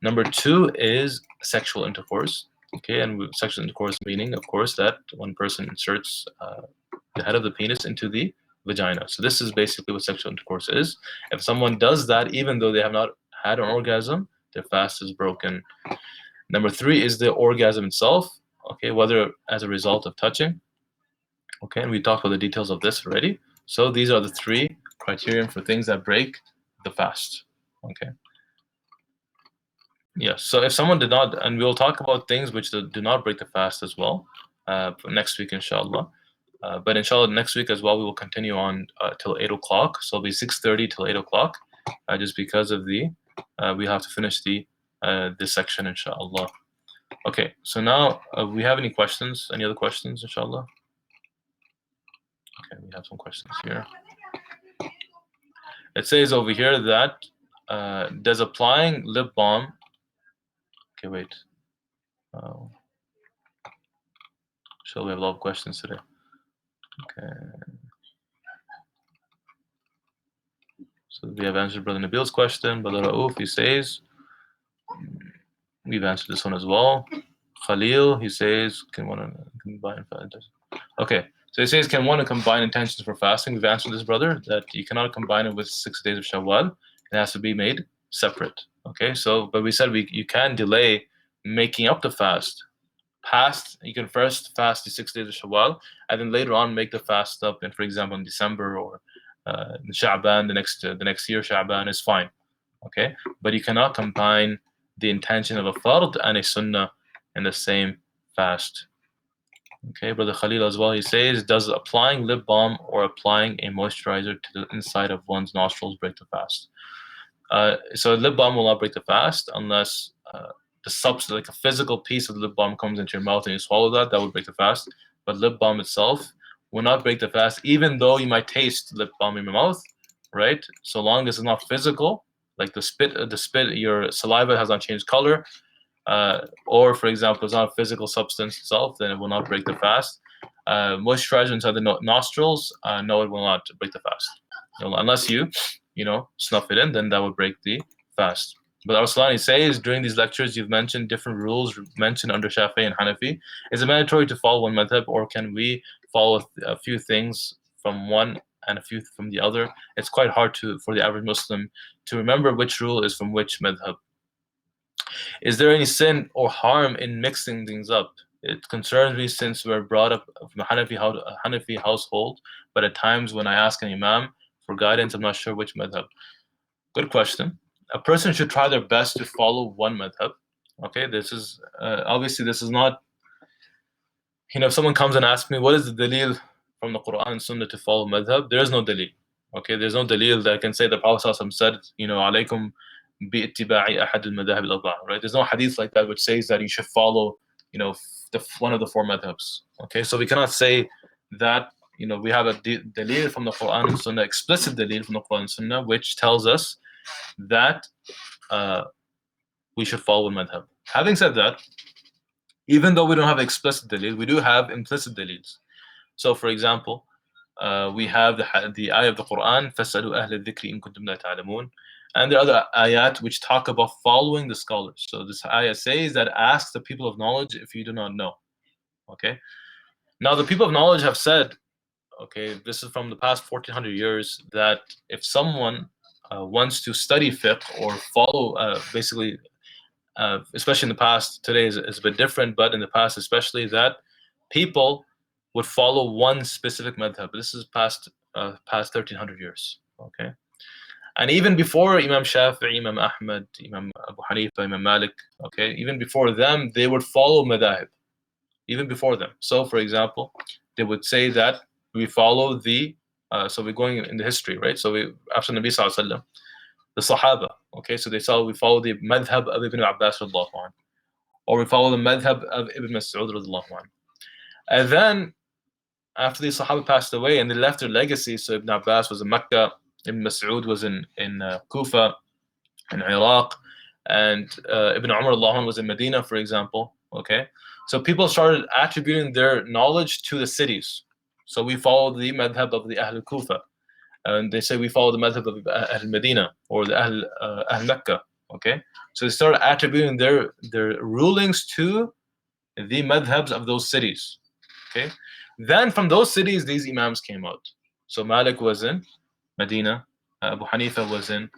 Number two is sexual intercourse. Okay, and sexual intercourse meaning, of course, that one person inserts the head of the penis into the vagina. So this is basically what sexual intercourse is. If someone does that, even though they have not had an orgasm, their fast is broken. Number three is the orgasm itself. Okay, whether as a result of touching. Okay, and we talked about the details of this already. So these are the three criterion for things that break the fast. Okay. Yes. So if someone did not, and we'll talk about things which do not break the fast as well next week, inshallah. But inshallah, next week as well, we will continue on till 8 o'clock. So it'll be 6:30 till 8 o'clock, just because of the we have to finish this section, inshallah. Okay. So now, we have any questions? Any other questions, inshallah? Okay, we have some questions here. It says over here that does applying lip balm. Okay, wait. So we have a lot of questions today. Okay. So we have answered Brother Nabil's question. Brother Raouf, he says, we've answered this one as well. Khalil, he says, can one combine? Okay, so he says, can one combine intentions for fasting? We've answered this, brother, that you cannot combine it with 6 days of Shawwal. It has to be made separate. Okay, so but we said you can delay making up the fast. You can first fast the 6 days of Shawwal, and then later on make the fast up. And for example, in December or in Sha'ban, the next year Sha'ban is fine. Okay, but you cannot combine the intention of a fard and a sunnah in the same fast. Okay, Brother Khalil as well, he says, does applying lip balm or applying a moisturizer to the inside of one's nostrils break the fast? So lip balm will not break the fast unless the substance, like a physical piece of the lip balm, comes into your mouth and you swallow that would break the fast. But lip balm itself will not break the fast, even though you might taste lip balm in your mouth, right? So long as it's not physical, like the spit, your saliva has not changed color, or for example, it's not a physical substance itself, then it will not break the fast. Moisturizer inside the nostrils, no, it will not break the fast. Unless you snuff it in, then that would break the fast. But Arslani says, during these lectures, you've mentioned different rules mentioned under Shafi'i and Hanafi. Is it mandatory to follow one madhab, or can we follow a few things from one and a few from the other? It's quite hard for the average Muslim to remember which rule is from which madhab. Is there any sin or harm in mixing things up? It concerns me since we're brought up from a Hanafi household, but at times when I ask an imam for guidance, I'm not sure which madhab. Good question. A person should try their best to follow one madhab. Okay, this is obviously this is not. If someone comes and asks me what is the dalil from the Quran and Sunnah to follow madhab, there is no dalil. Okay, there's no dalil that can say the Prophet said, alaykum bi-ittiba'i ahad al-madhahib al-arba'a. Right? There's no hadith like that which says that you should follow, one of the four madhabs. Okay, so we cannot say that. We have a dalil from the Quran and Sunnah, explicit dalil from the Quran and Sunnah, which tells us that we should follow one madhab. Having said that, even though we don't have explicit dalil, we do have implicit dalils. So, for example, we have the ayah of the Quran, فَاسْأَلُوا أَهْلَ الذِّكْرِ إِن كُنتُمْ لَا تَعْلَمُونَ, and there are other ayat which talk about following the scholars. So this ayah says that ask the people of knowledge if you do not know. Okay. Now the people of knowledge have said, okay, this is from the past 1400 years, that if someone wants to study fiqh or follow, basically, especially in the past, today is a bit different, but in the past especially, that people would follow one specific madhab. This is past 1300 years. Okay. And even before Imam Shafi'i, Imam Ahmad, Imam Abu Hanifa, Imam Malik, okay, even before them, they would follow madhahib. Even before them. So, for example, they would say that we follow the so we're going in the history, right? So we after Nabi Sallallahu Alaihi Wasallam, the Sahaba, okay, so we follow the madhab of Ibn Abbas radiallahu anhu, or we follow the madhab of Ibn Mas'ud radiallahu anhu. And then after the Sahaba passed away and they left their legacy, so Ibn Abbas was in Mecca, Ibn Mas'ud was in Kufa, in Iraq, and Ibn Umar Allah was in Medina, for example. Okay, so people started attributing their knowledge to the cities. So we follow the madhab of the Ahl Kufa, and they say we follow the madhab of Ahl Medina or the Ahl Mecca. Okay, so they started attributing their rulings to the madhabs of those cities. Okay, then from those cities, these imams came out. So Malik was in Medina, Abu Hanifa was in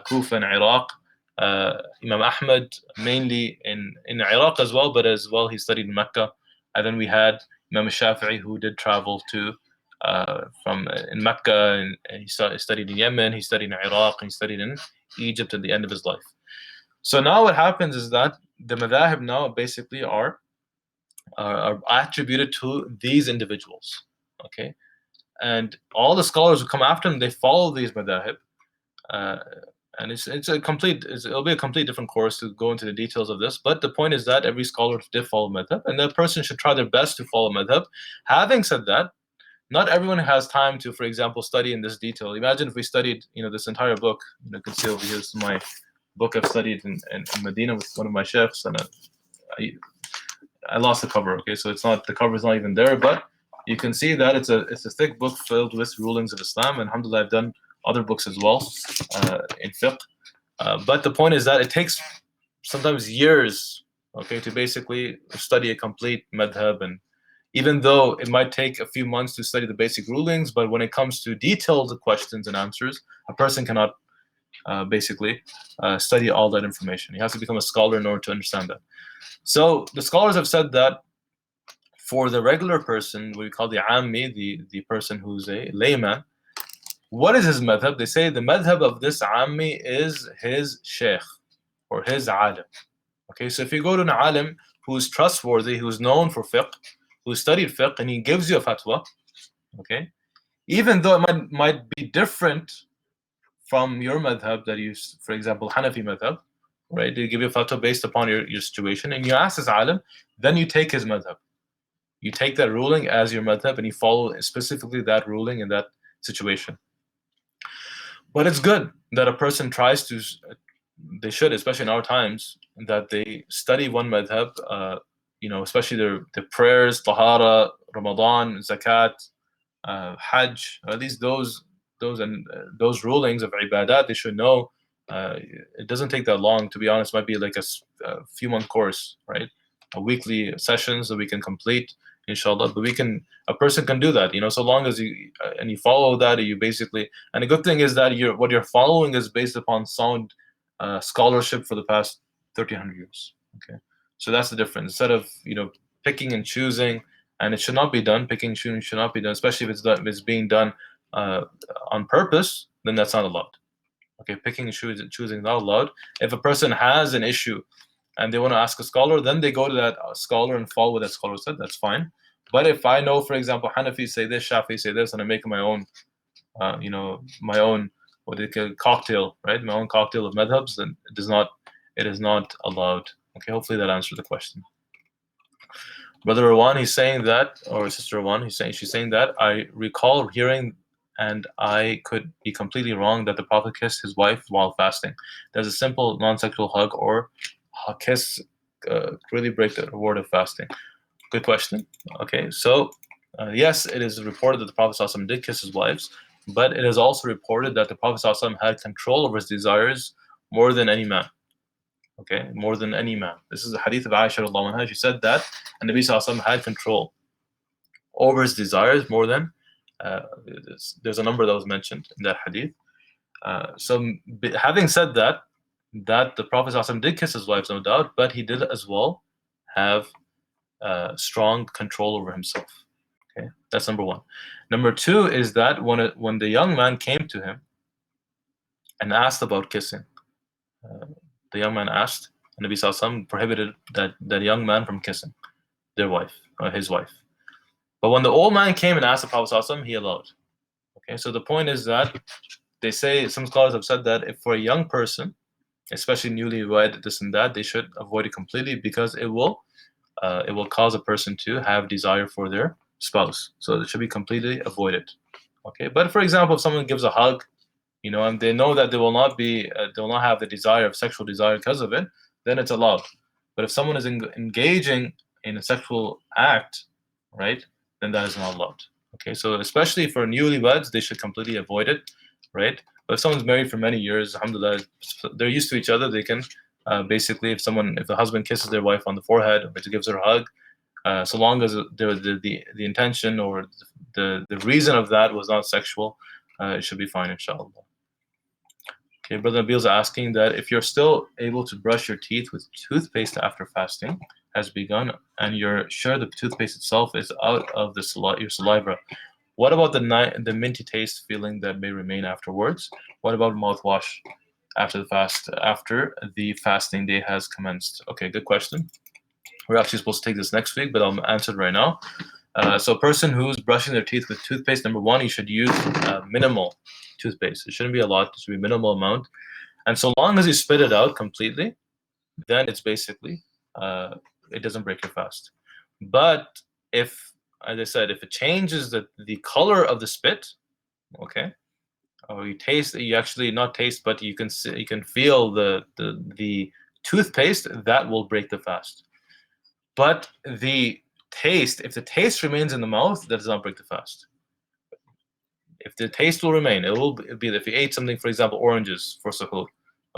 Kufa in Iraq, Imam Ahmad mainly in Iraq as well, but as well he studied in Mecca. And then we had Imam Shafi'i who did travel to from in Mecca, and he studied in Yemen, he studied in Iraq, and he studied in Egypt at the end of his life. So now what happens is that the madhahib now basically are attributed to these individuals. Okay, and all the scholars who come after them, they follow these madhahib. And it'll be a complete different course to go into the details of this. But the point is that every scholar did follow madhab, and that person should try their best to follow madhab. Having said that, not everyone has time to, for example, study in this detail. Imagine if we studied, this entire book. You can see over here is my book I've studied in Medina with one of my sheikhs, and I lost the cover. Okay, so the cover is not even there, but you can see that it's a thick book filled with rulings of Islam. And alhamdulillah, I've done other books as well in fiqh. But the point is that it takes sometimes years, okay, to basically study a complete madhab. And even though it might take a few months to study the basic rulings, but when it comes to detailed questions and answers, a person cannot basically study all that information. He has to become a scholar in order to understand that. So the scholars have said that for the regular person, we call the ammi, the person who's a layman, what is his madhab? They say the madhab of this ammi is his sheikh or his alim. Okay, so if you go to an alim who's trustworthy, who's known for fiqh, who studied fiqh, and he gives you a fatwa, okay, even though it might be different from your madhab that you, for example, Hanafi madhab, right? They give you a fatwa based upon your situation, and you ask this alim, then you take his madhab. You take that ruling as your madhab, and you follow specifically that ruling in that situation. But it's good that a person tries to, they should, especially in our times, that they study one madhab, especially their prayers, tahara, Ramadan, zakat, hajj, at least those rulings of ibadat, they should know. It doesn't take that long, to be honest. It might be like a few month course, right? A weekly sessions that we can complete, inshallah. But a person can do that, so long as you follow that, you basically. And the good thing is that what you're following is based upon sound scholarship for the past 1300 years. Okay, so that's the difference. Instead of picking and choosing, and it should not be done. Picking and choosing should not be done, especially if it's being done on purpose. Then that's not allowed. Okay, picking and choosing is not allowed. If a person has an issue and they want to ask a scholar, then they go to that scholar and follow what that scholar said. That's fine. But if I know, for example, Hanafi say this, Shafi say this, and I make my own, my own what they call cocktail, right? My own cocktail of madhabs, then it is not allowed. Okay, hopefully that answered the question. Brother Rawan, he's saying that, or Sister Rawan, she's saying that I recall hearing, and I could be completely wrong, that the Prophet kissed his wife while fasting. There's a simple non-sexual hug or kiss really break the reward of fasting? Good question. Okay, so yes, it is reported that the Prophet ﷺ did kiss his wives, but it is also reported that the Prophet ﷺ had control over his desires more than any man. Okay, more than any man. This is the hadith of Aisha radiallahu anha. She said that, and Nabi ﷺ had control over his desires more than. There's a number that was mentioned in that hadith. So, having said that the Prophet ﷺ did kiss his wives, no doubt, but he did as well have strong control over himself. Okay, that's number one. Number two is that when the young man came to him and asked about kissing, the young man asked, and Nabi Sallallahu prohibited that young man from kissing their wife, or his wife. But when the old man came and asked the Prophet ﷺ, he allowed. Okay, so the point is that they say, some scholars have said that if for a young person, especially newlywed, this and that, they should avoid it completely because it will cause a person to have desire for their spouse. So it should be completely avoided. Okay, but for example, if someone gives a hug, and they know that they will not have the desire of sexual desire because of it, then it's allowed. But if someone is engaging in a sexual act, right, then that is not allowed. Okay, so especially for newlyweds, they should completely avoid it, right? But if someone's married for many years, alhamdulillah, they're used to each other, they can basically, if the husband kisses their wife on the forehead or gives her a hug, so long as the intention or the reason of that was not sexual, it should be fine, inshallah. Okay, Brother Nabil's asking that if you're still able to brush your teeth with toothpaste after fasting has begun, and you're sure the toothpaste itself is out of your saliva, what about the minty taste feeling that may remain afterwards? What about mouthwash after the fasting day has commenced? Okay, good question. We're actually supposed to take this next week, but I'll answer it right now. So a person who's brushing their teeth with toothpaste, number one, you should use minimal toothpaste. It shouldn't be a lot. It should be a minimal amount. And so long as you spit it out completely, then it's basically, it doesn't break your fast. But if, as I said, if it changes the color of the spit, okay, or you actually not taste, but you can feel the toothpaste, that will break the fast. But if the taste remains in the mouth, that does not break the fast. If the taste will remain, it will be if you ate something, for example, oranges for suhoor,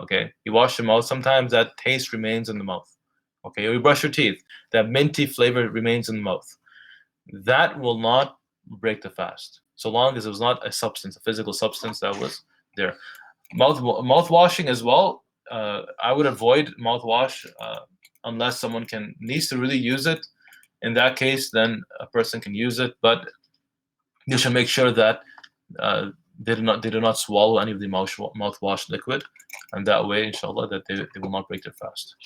okay, you wash your mouth, sometimes that taste remains in the mouth. Okay, or you brush your teeth, that minty flavor remains in the mouth. That will not break the fast, so long as it was not a physical substance that was there. Mouth washing as well, I would avoid mouthwash unless someone needs to really use it. In that case, then a person can use it, but you should make sure that they do not swallow any of the mouthwash liquid, and that way, inshallah, that they will not break their fast.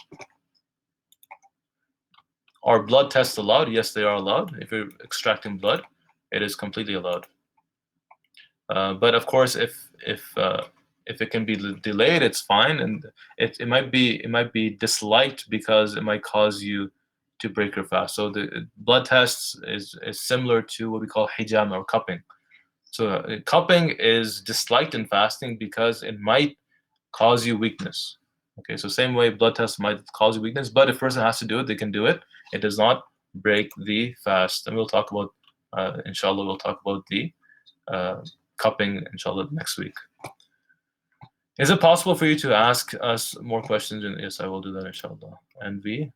Are blood tests allowed? Yes, they are allowed. If you're extracting blood, it is completely allowed. But of course, if it can be delayed, it's fine, and it might be disliked because it might cause you to break your fast. So the blood tests is similar to what we call hijama or cupping. So cupping is disliked in fasting because it might cause you weakness. Okay, so same way blood tests might cause you weakness, but if a person has to do it, they can do it. It does not break the fast. And we'll talk about, inshallah, we'll talk about the cupping, inshallah, next week. Is it possible for you to ask us more questions? And yes, I will do that, inshallah. And V.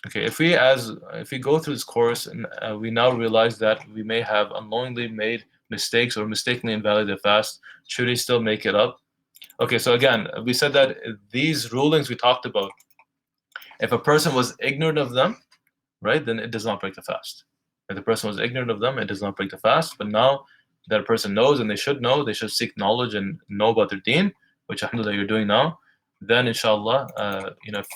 Okay, if we go through this course and we now realize that we may have unknowingly made mistakes or mistakenly invalidated the fast, should we still make it up? Okay, so again, we said that these rulings we talked about, if a person was ignorant of them, right, then it does not break the fast. If the person was ignorant of them, it does not break the fast. But now that a person knows, and they should seek knowledge and know about their deen, which alhamdulillah you're doing now, then inshallah,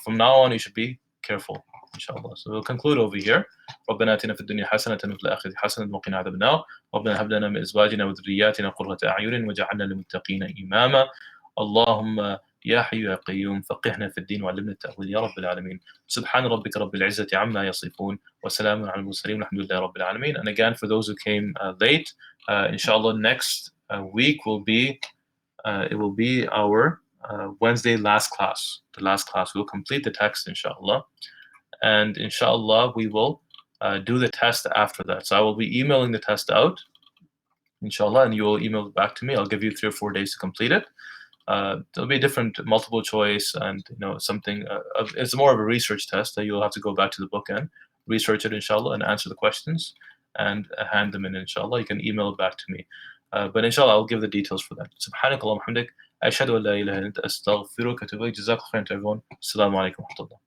from now on you should be careful. Inshallah. So we'll conclude over here. ربنا آتنا في الدنيا حسنة وفي الآخرة حسنة وقنا عذاب النار. ربنا هب لنا من أزواجنا وذرياتنا قرة أعين واجعلنا للمتقين إماما. اللهم يا حي يا قيوم فقهنا في الدين وعلمنا التأويل يا رب العالمين. سبحان ربك رب العزة عما يصفون وسلام على المرسلين والحمد لله رب العالمين. And again, for those who came late, inshallah, next week will be our Wednesday last class. The last class, we'll complete the text, inshallah. And inshallah, we will do the test after that. So I will be emailing the test out, inshallah, and you will email it back to me. I'll give you 3 or 4 days to complete it. There'll be a different multiple choice and something. It's more of a research test that you'll have to go back to the book and research it, inshallah, and answer the questions and hand them in, inshallah. You can email it back to me. But inshallah, I'll give the details for that. Subhanakallah wa hamdik. Ashhadu an la ilaha illa anta astaghfiruka wa atubu ilayk. Jazakallahu khairan to everyone. Assalamu alaikum wa rahmatullah.